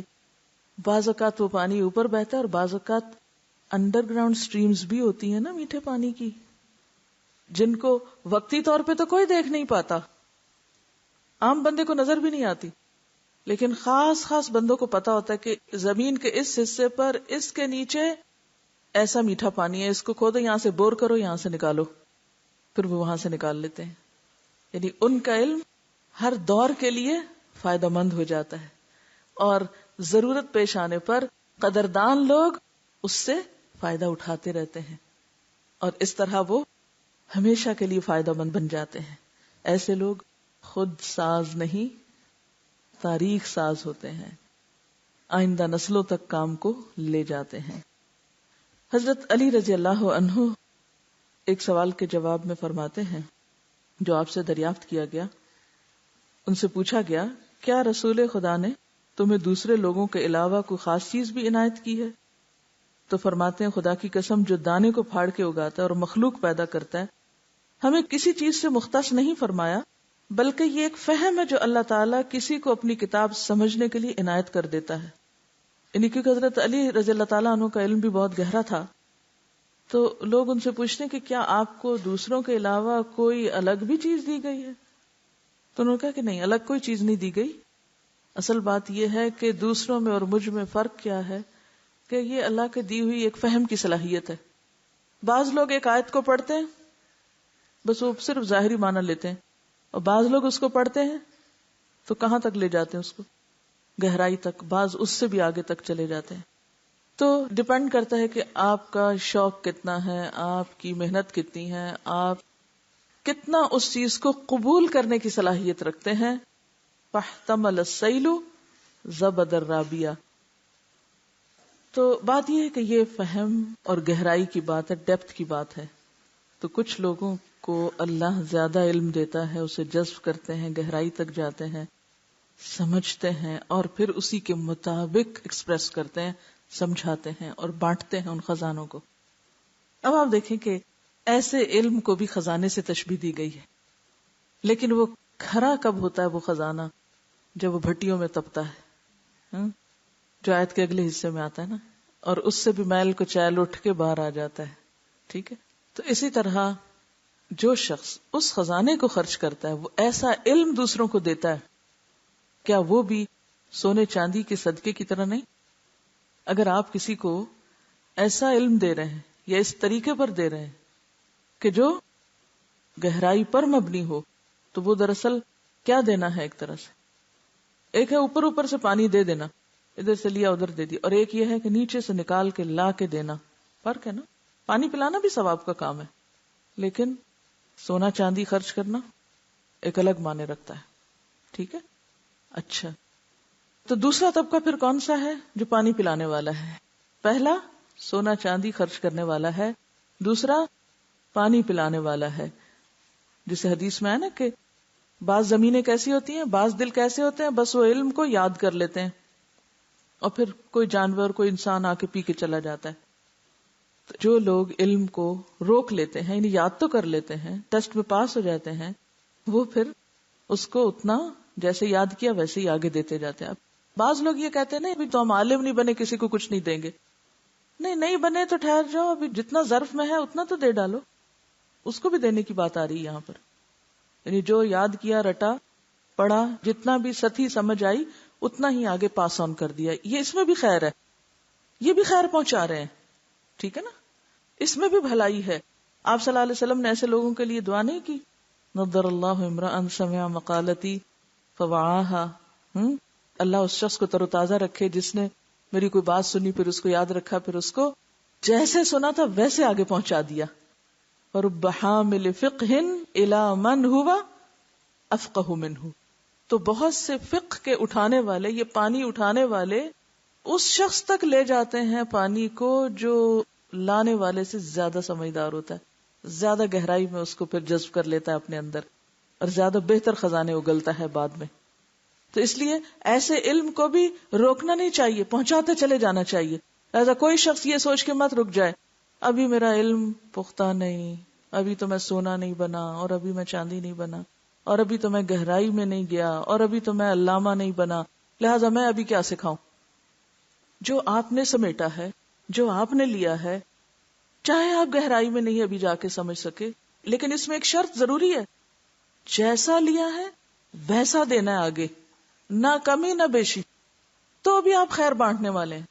Speaker 1: بعض اوقات وہ پانی اوپر بہتا ہے اور بعض اوقات انڈر گراؤنڈ سٹریمز بھی ہوتی ہیں نا میٹھے پانی کی، جن کو وقتی طور پہ تو کوئی دیکھ نہیں پاتا، عام بندے کو نظر بھی نہیں آتی، لیکن خاص خاص بندوں کو پتا ہوتا ہے کہ زمین کے اس حصے پر اس کے نیچے ایسا میٹھا پانی ہے، اس کو کھودو، یہاں سے بور کرو، یہاں سے نکالو. پھر وہ وہاں سے نکال لیتے ہیں. یعنی ان کا علم ہر دور کے لیے فائدہ مند ہو جاتا ہے اور ضرورت پیش آنے پر قدردان لوگ اس سے فائدہ اٹھاتے رہتے ہیں اور اس طرح وہ ہمیشہ کے لیے فائدہ مند بن جاتے ہیں. ایسے لوگ خود ساز نہیں تاریخ ساز ہوتے ہیں، آئندہ نسلوں تک کام کو لے جاتے ہیں. حضرت علی رضی اللہ عنہ ایک سوال کے جواب میں فرماتے ہیں جو آپ سے دریافت کیا گیا. ان سے پوچھا گیا کیا رسول خدا نے تمہیں دوسرے لوگوں کے علاوہ کوئی خاص چیز بھی عنایت کی ہے؟ تو فرماتے ہیں خدا کی قسم جو دانے کو پھاڑ کے اگاتا ہے اور مخلوق پیدا کرتا ہے، ہمیں کسی چیز سے مختص نہیں فرمایا، بلکہ یہ ایک فہم ہے جو اللہ تعالیٰ کسی کو اپنی کتاب سمجھنے کے لیے عنایت کر دیتا ہے. یعنی کیونکہ حضرت علی رضی اللہ تعالیٰ عنہ کا علم بھی بہت گہرا تھا، تو لوگ ان سے پوچھتے ہیں کہ کیا آپ کو دوسروں کے علاوہ کوئی الگ بھی چیز دی گئی ہے؟ تو انہوں نے کہا کہ نہیں، الگ کوئی چیز نہیں دی گئی. اصل بات یہ ہے کہ دوسروں میں اور مجھ میں فرق کیا ہے کہ یہ اللہ کے دی ہوئی ایک فہم کی صلاحیت ہے. بعض لوگ ایک آیت کو پڑھتے ہیں بس وہ صرف ظاہری معنی لیتے ہیں، اور بعض لوگ اس کو پڑھتے ہیں تو کہاں تک لے جاتے ہیں اس کو، گہرائی تک، بعض اس سے بھی آگے تک چلے جاتے ہیں. تو ڈپینڈ کرتا ہے کہ آپ کا شوق کتنا ہے، آپ کی محنت کتنی ہے، آپ کتنا اس چیز کو قبول کرنے کی صلاحیت رکھتے ہیں. فاحتمل السیل زبد الرابیہ. تو بات یہ ہے کہ یہ فہم اور گہرائی کی بات ہے، ڈیپتھ کی بات ہے. تو کچھ لوگوں کو اللہ زیادہ علم دیتا ہے، اسے جذب کرتے ہیں، گہرائی تک جاتے ہیں، سمجھتے ہیں اور پھر اسی کے مطابق ایکسپریس کرتے ہیں، سمجھاتے ہیں اور بانٹتے ہیں ان خزانوں کو. اب آپ دیکھیں کہ ایسے علم کو بھی خزانے سے تشبیہ دی گئی ہے، لیکن وہ کھرا کب ہوتا ہے وہ خزانہ؟ جب وہ بھٹیوں میں تپتا ہے، جو آیت کے اگلے حصے میں آتا ہے نا، اور اس سے بھی میل کو چیل اٹھ کے باہر آ جاتا ہے. ٹھیک ہے. تو اسی طرح جو شخص اس خزانے کو خرچ کرتا ہے، وہ ایسا علم دوسروں کو دیتا ہے، کیا وہ بھی سونے چاندی کے صدقے کی طرح نہیں؟ اگر آپ کسی کو ایسا علم دے رہے ہیں یا اس طریقے پر دے رہے ہیں کہ جو گہرائی پر مبنی ہو، تو وہ دراصل کیا دینا ہے؟ ایک طرح سے ایک ہے اوپر اوپر سے پانی دے دینا، ادھر سے لیا ادھر دے دیا، اور ایک یہ ہے کہ نیچے سے نکال کے لا کے دینا. فرق ہے نا. پانی پلانا بھی ثواب کا کام ہے، لیکن سونا چاندی خرچ کرنا ایک الگ معنی رکھتا ہے. ٹھیک ہے. اچھا، تو دوسرا طبقہ پھر کون سا ہے جو پانی پلانے والا ہے؟ پہلا سونا چاندی خرچ کرنے والا ہے، دوسرا پانی پلانے والا ہے. جسے حدیث میں ہے نا کہ بعض زمینیں کیسی ہوتی ہیں، بعض دل کیسے ہوتے ہیں، بس وہ علم کو یاد کر لیتے ہیں اور پھر کوئی جانور کوئی انسان آ کے پی کے چلا جاتا ہے. تو جو لوگ علم کو روک لیتے ہیں، یعنی یاد تو کر لیتے ہیں، ٹیسٹ میں پاس ہو جاتے ہیں، وہ پھر اس کو اتنا جیسے یاد کیا ویسے ہی آگے دیتے جاتے ہیں. بعض لوگ یہ کہتے ہیں نہیں ابھی تو ہم عالم نہیں بنے، کسی کو کچھ نہیں دیں گے. نہیں بنے تو ٹھہر جاؤ، ابھی جتنا ظرف میں ہے اتنا تو دے ڈالو. اس کو بھی دینے کی بات آ رہی ہے یہاں پر. یعنی جو یاد کیا، رٹا، پڑھا، جتنا بھی سطحی سمجھ آئی اتنا ہی آگے پاس آن کر دیا. یہ اس میں بھی خیر ہے، یہ بھی خیر پہنچا رہے ہیں. ٹھیک ہے نا، اس میں بھی بھلائی ہے. آپ صلی اللہ علیہ وسلم نے ایسے لوگوں کے لیے دعا نہیں کی، نضر اللہ امرأ سمع مقالتی فوعاها. اللہ اس شخص کو تر و تازہ رکھے جس نے میری کوئی بات سنی، پھر اس کو یاد رکھا، پھر اس کو جیسے سنا تھا ویسے آگے پہنچا دیا. ورب حامل فقہ الی من ہوا افقہ منہ. تو بہت سے فقہ کے اٹھانے والے، یہ پانی اٹھانے والے اس شخص تک لے جاتے ہیں پانی کو جو لانے والے سے زیادہ سمجھدار ہوتا ہے، زیادہ گہرائی میں اس کو پھر جذب کر لیتا ہے اپنے اندر، اور زیادہ بہتر خزانے اگلتا ہے بعد میں. تو اس لیے ایسے علم کو بھی روکنا نہیں چاہیے، پہنچاتے چلے جانا چاہیے. لہذا کوئی شخص یہ سوچ کے مت رک جائے ابھی میرا علم پختہ نہیں، ابھی تو میں سونا نہیں بنا، اور ابھی میں چاندی نہیں بنا، اور ابھی تو میں گہرائی میں نہیں گیا، اور ابھی تو میں علامہ نہیں بنا، لہذا میں ابھی کیا سکھاؤں. جو آپ نے سمیٹا ہے، جو آپ نے لیا ہے، چاہے آپ گہرائی میں نہیں ابھی جا کے سمجھ سکے، لیکن اس میں ایک شرط ضروری ہے، جیسا لیا ہے ویسا دینا ہے آگے، نہ کمی نہ بیشی. تو ابھی آپ خیر بانٹنے والے ہیں.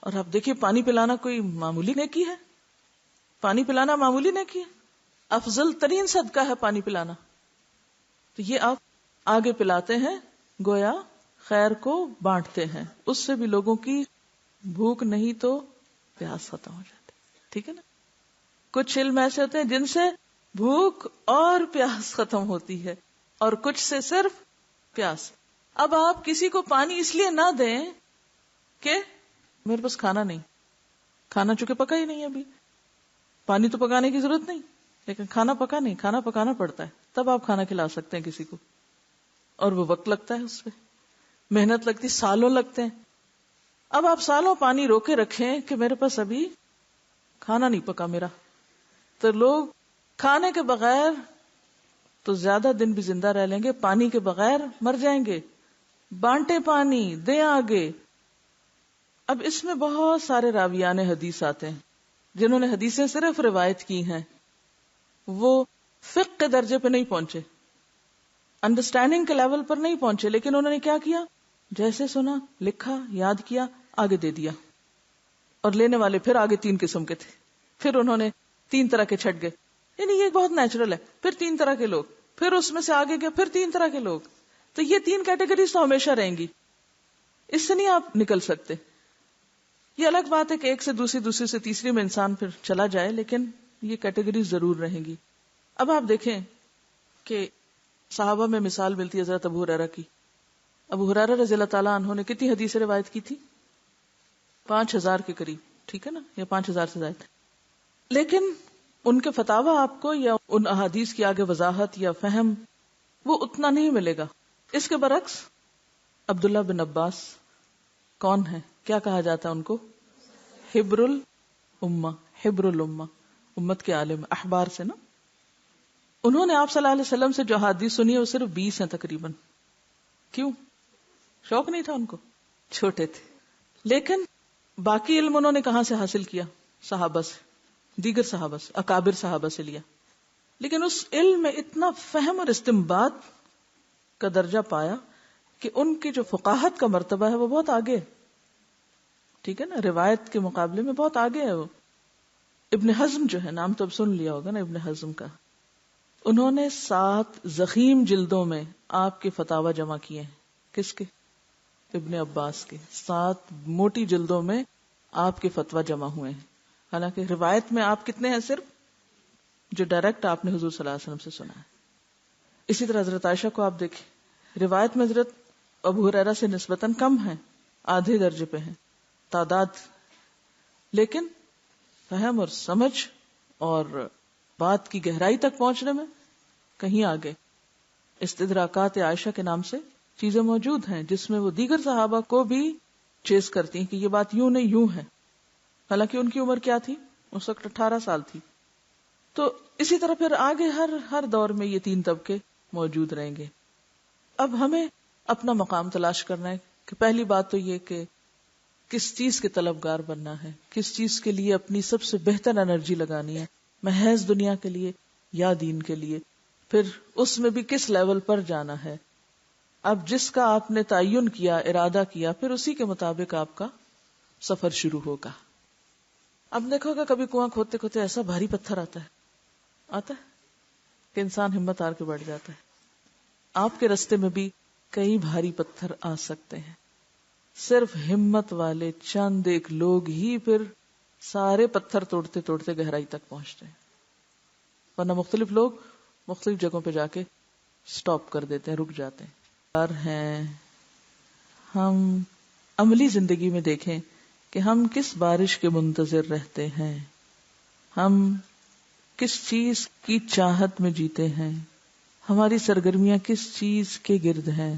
Speaker 1: اور آپ دیکھیے پانی پلانا کوئی معمولی نیکی ہے؟ پانی پلانا معمولی نیکی ہے؟ افضل ترین صدقہ ہے پانی پلانا. تو یہ آپ آگے پلاتے ہیں، گویا خیر کو بانٹتے ہیں، اس سے بھی لوگوں کی بھوک نہیں تو پیاس ختم ہو جاتی. ٹھیک ہے نا. کچھ علم ایسے ہوتے ہیں جن سے بھوک اور پیاس ختم ہوتی ہے، اور کچھ سے صرف پیاس. اب آپ کسی کو پانی اس لیے نہ دیں کہ میرے پاس کھانا نہیں، کھانا چونکہ پکا ہی نہیں ابھی، پانی تو پکانے کی ضرورت نہیں، لیکن کھانا پکا نہیں، کھانا پکانا پڑتا ہے، تب آپ کھانا کھلا سکتے ہیں کسی کو، اور وہ وقت لگتا ہے، اس پہ محنت لگتی، سالوں لگتے ہیں. اب آپ سالوں پانی روکے رکھیں کہ میرے پاس ابھی کھانا نہیں پکا میرا، تو لوگ کھانے کے بغیر تو زیادہ دن بھی زندہ رہ لیں گے، پانی کے بغیر مر جائیں گے. بانٹے پانی، دیں آگے. اب اس میں بہت سارے راویان حدیث آتے ہیں جنہوں نے حدیثیں صرف روایت کی ہیں، وہ فقہ کے درجے پہ نہیں پہنچے، انڈرسٹینڈنگ کے لیول پر نہیں پہنچے، لیکن انہوں نے کیا کیا، جیسے سنا، لکھا، یاد کیا، آگے دے دیا. اور لینے والے پھر آگے 3 قسم کے تھے، پھر انہوں نے 3 طرح کے چھٹ گئے. یعنی یہ بہت نیچرل ہے. پھر 3 طرح کے لوگ، پھر اس میں سے آگے گئے، پھر 3 طرح کے لوگ. تو یہ 3 کیٹیگریز تو ہمیشہ رہیں گی، اس سے نہیں آپ نکل سکتے. یہ الگ بات ہے کہ ایک سے دوسری سے تیسری میں انسان پھر چلا جائے، لیکن یہ کیٹیگریز ضرور رہیں گی. اب آپ دیکھیں کہ صحابہ میں مثال ملتی ہے حضرت ابو ہریرہ کی. ابو ہریرہ رضی اللہ تعالیٰ عنہ نے کتنی حدیث روایت کی تھی؟ 5000 کے قریب. ٹھیک ہے نا، یا 5000 سے زائد. لیکن ان کے فتاوی آپ کو یا ان احادیث کی آگے وضاحت یا فہم وہ اتنا نہیں ملے گا. اس کے برعکس عبداللہ بن عباس کون ہے؟ کیا کہا جاتا ہے ان کو؟ حبر الامہ، حبر الامہ، امت کے عالم، احبار سے نا. انہوں نے آپ صلی اللہ علیہ وسلم سے جو احادیث سنی ہے وہ صرف 20 ہیں تقریباً. کیوں؟ شوق نہیں تھا ان کو، چھوٹے تھے. لیکن باقی علم انہوں نے کہاں سے حاصل کیا؟ صحابہ سے، دیگر صحابہ سے، اکابر صحابہ سے لیا. لیکن اس علم میں اتنا فہم اور استنباط کا درجہ پایا کہ ان کی جو فقاہت کا مرتبہ ہے وہ بہت آگے. ٹھیک ہے نا، روایت کے مقابلے میں بہت آگے ہے وہ. ابن حزم جو ہے، نام تو اب سن لیا ہوگا نا ابن حزم کا، انہوں نے 7 ضخیم جلدوں میں آپ کے فتاوی جمع کیے ہیں. کس کے؟ ابن عباس کے. 7 موٹی جلدوں میں آپ کے فتویٰ جمع ہوئے ہیں. حالانکہ روایت میں آپ کتنے ہیں؟ صرف جو ڈائریکٹ آپ نے حضور صلی اللہ علیہ وسلم سے سنا ہے. اسی طرح حضرت عائشہ کو آپ دیکھیں، روایت میں حضرت ابو ہریرہ سے نسبتاً کم ہیں، آدھے درجے پہ ہیں تعداد، لیکن فہم اور سمجھ اور بات کی گہرائی تک پہنچنے میں کہیں آگے. استدراکات عائشہ کے نام سے چیزیں موجود ہیں جس میں وہ دیگر صحابہ کو بھی چیز کرتی ہیں کہ یہ بات یوں نہیں یوں ہے، حالانکہ ان کی عمر کیا تھی اس وقت 18 سال تھی. تو اسی طرح پھر آگے ہر دور میں یہ 3 طبقے موجود رہیں گے. اب ہمیں اپنا مقام تلاش کرنا ہے کہ پہلی بات تو یہ کہ کس چیز کے طلبگار بننا ہے، کس چیز کے لیے اپنی سب سے بہتر انرجی لگانی ہے، محض دنیا کے لیے یا دین کے لیے، پھر اس میں بھی کس لیول پر جانا ہے. اب جس کا آپ نے تعین کیا، ارادہ کیا، پھر اسی کے مطابق آپ کا سفر شروع ہوگا. اب دیکھو گا کبھی کنواں کھودتے کھودتے ایسا بھاری پتھر آتا ہے کہ انسان ہمت ہار کے بیٹھ جاتا ہے. آپ کے راستے میں بھی کئی بھاری پتھر آ سکتے ہیں، صرف ہمت والے چند ایک لوگ ہی پھر سارے پتھر توڑتے توڑتے گہرائی تک پہنچتے ہیں، ورنہ مختلف لوگ مختلف جگہوں پہ جا کے سٹاپ کر دیتے ہیں، رک جاتے ہیں. ہم عملی زندگی میں دیکھیں کہ ہم کس بارش کے منتظر رہتے ہیں، ہم کس چیز کی چاہت میں جیتے ہیں، ہماری سرگرمیاں کس چیز کے گرد ہیں.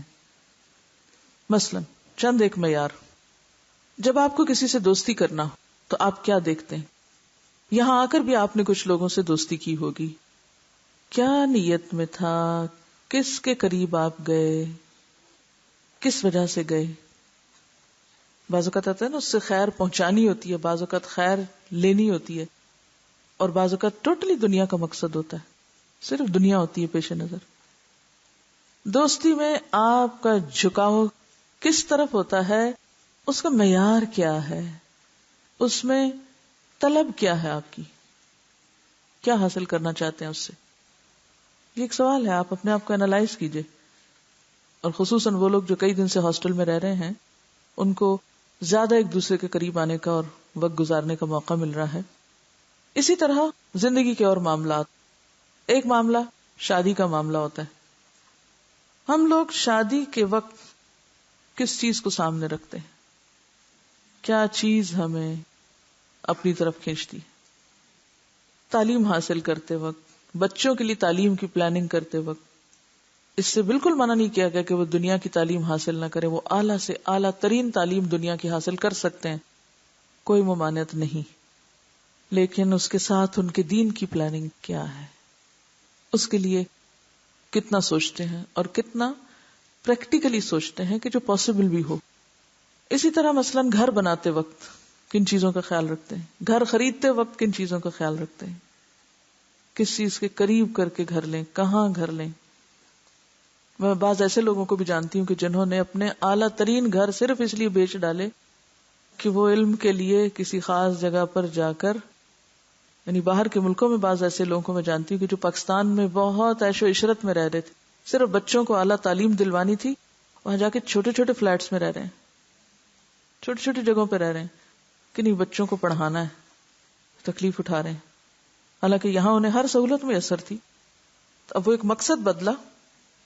Speaker 1: مثلا چند ایک معیار، جب آپ کو کسی سے دوستی کرنا ہو تو آپ کیا دیکھتے ہیں؟ یہاں آ کر بھی آپ نے کچھ لوگوں سے دوستی کی ہوگی، کیا نیت میں تھا، کس کے قریب آپ گئے، کس وجہ سے گئے. بعض اوقات آتا ہے نا اس سے خیر پہنچانی ہوتی ہے، بعض اوقات خیر لینی ہوتی ہے، اور بعض اوقات ٹوٹلی دنیا کا مقصد ہوتا ہے، صرف دنیا ہوتی ہے پیش نظر. دوستی میں آپ کا جھکاؤ کس طرف ہوتا ہے، اس کا معیار کیا ہے، اس میں طلب کیا ہے، آپ کی کیا حاصل کرنا چاہتے ہیں اس سے. یہ ایک سوال ہے، آپ اپنے آپ کو انالائز کیجئے. اور خصوصاً وہ لوگ جو کئی دن سے ہاسٹل میں رہ رہے ہیں، ان کو زیادہ ایک دوسرے کے قریب آنے کا اور وقت گزارنے کا موقع مل رہا ہے. اسی طرح زندگی کے اور معاملات، ایک معاملہ شادی کا معاملہ ہوتا ہے. ہم لوگ شادی کے وقت کس چیز کو سامنے رکھتے ہیں، کیا چیز ہمیں اپنی طرف کھینچتی ہے. تعلیم حاصل کرتے وقت، بچوں کے لیے تعلیم کی پلاننگ کرتے وقت اس سے بالکل منع نہیں کیا گیا کہ وہ دنیا کی تعلیم حاصل نہ کرے، وہ اعلیٰ سے اعلیٰ ترین تعلیم دنیا کی حاصل کر سکتے ہیں، کوئی ممانعت نہیں. لیکن اس کے ساتھ ان کے دین کی پلاننگ کیا ہے، اس کے لیے کتنا سوچتے ہیں اور کتنا پریکٹیکلی سوچتے ہیں کہ جو پاسبل بھی ہو. اسی طرح مثلاً گھر بناتے وقت کن چیزوں کا خیال رکھتے ہیں، گھر خریدتے وقت کن چیزوں کا خیال رکھتے ہیں، کس چیز کے قریب کر کے گھر لیں، کہاں گھر لیں. میں بعض ایسے لوگوں کو بھی جانتی ہوں کہ جنہوں نے اپنے اعلیٰ ترین گھر صرف اس لیے بیچ ڈالے کہ وہ علم کے لیے کسی خاص جگہ پر جا کر، یعنی باہر کے ملکوں میں بعض ایسے لوگوں کو میں جانتی ہوں کہ جو پاکستان میں بہت عیش و عشرت میں رہ رہے تھے، صرف بچوں کو اعلیٰ تعلیم دلوانی تھی، وہاں جا کے چھوٹے چھوٹے فلیٹس میں رہ رہے ہیں، چھوٹی چھوٹی جگہوں پہ رہ رہے ہیں کہ نہیں بچوں کو پڑھانا ہے، تکلیف اٹھا رہے ہیں، حالانکہ یہاں انہیں ہر سہولت میں اثر تھی. تو اب وہ ایک مقصد بدلا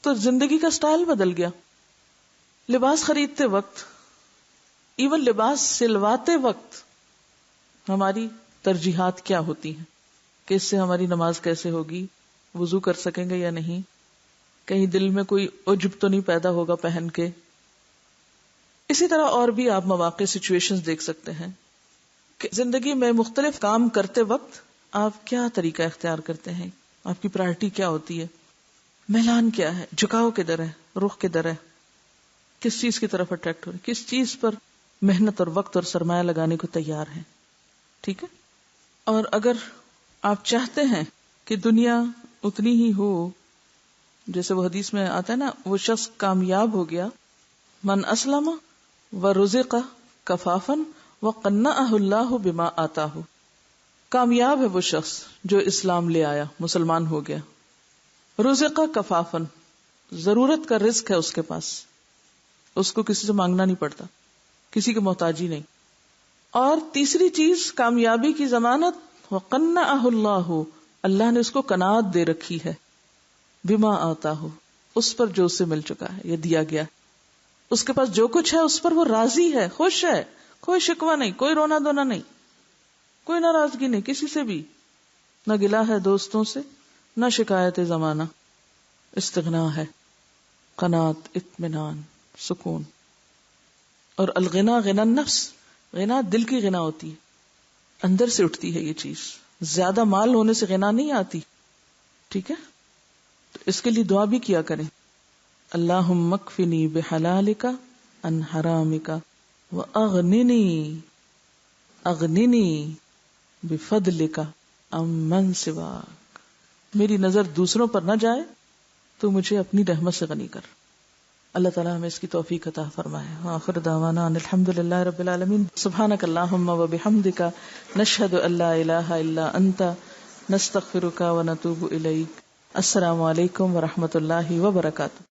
Speaker 1: تو زندگی کا سٹائل بدل گیا. لباس خریدتے وقت، ایون لباس سلواتے وقت ہماری ترجیحات کیا ہوتی ہیں کہ اس سے ہماری نماز کیسے ہوگی، وضو کر سکیں گے یا نہیں، کہیں دل میں کوئی عجب تو نہیں پیدا ہوگا پہن کے. اسی طرح اور بھی آپ مواقع سچویشنز دیکھ سکتے ہیں کہ زندگی میں مختلف کام کرتے وقت آپ کیا طریقہ اختیار کرتے ہیں، آپ کی پرائرٹی کیا ہوتی ہے، میلان کیا ہے، جھکاؤ کدھر ہے، رخ کدھر ہے، کس چیز کی طرف اٹریکٹ ہو رہے، کس چیز پر محنت اور وقت اور سرمایہ لگانے کو تیار ہیں. ٹھیک ہے. اور اگر آپ چاہتے ہیں کہ دنیا اتنی ہی ہو جیسے وہ حدیث میں آتا ہے نا، وہ شخص کامیاب ہو گیا، من اسلم ورزق کفافا وقنعہ اللہ بما آتاہ. کامیاب ہے وہ شخص جو اسلام لے آیا، مسلمان ہو گیا. رزق کفافن، ضرورت کا رزق ہے اس کے پاس، اس کو کسی سے مانگنا نہیں پڑتا، کسی کی محتاجی نہیں. اور تیسری چیز کامیابی کی ضمانت، وقنعہ اللہ، اللہ نے اس کو قناعت دے رکھی ہے، بما آتاہ، اس پر جو اسے مل چکا ہے یا دیا گیا، اس کے پاس جو کچھ ہے اس پر وہ راضی ہے، خوش ہے، کوئی شکوہ نہیں، کوئی رونا دھونا نہیں، کوئی ناراضگی نہیں کسی سے بھی، نہ گلہ ہے دوستوں سے، نہ شکایت زمانہ، استغنا ہے. قناعت، اطمینان، سکون. اور الغنا غنا النفس، غنا دل کی غنا ہوتی ہے، اندر سے اٹھتی ہے یہ چیز. زیادہ مال ہونے سے غنا نہیں آتی. ٹھیک ہے، تو اس کے لیے دعا بھی کیا کریں. اللہم اکفنی بحلالک عن حرامک واغننی بفضلک عمن سواک. میری نظر دوسروں پر نہ جائے تو مجھے اپنی رحمت سے غنی کر. اللہ تعالیٰ ہمیں اس کی توفیق عطا فرمائے. آخر دعوانا ان الحمدللہ رب العالمین. سبحانک اللہم وبحمدک نشہد ان لا الہ الا انت نستغفرک ونتوب الیک. السلام علیکم ورحمۃ اللہ وبرکاتہ.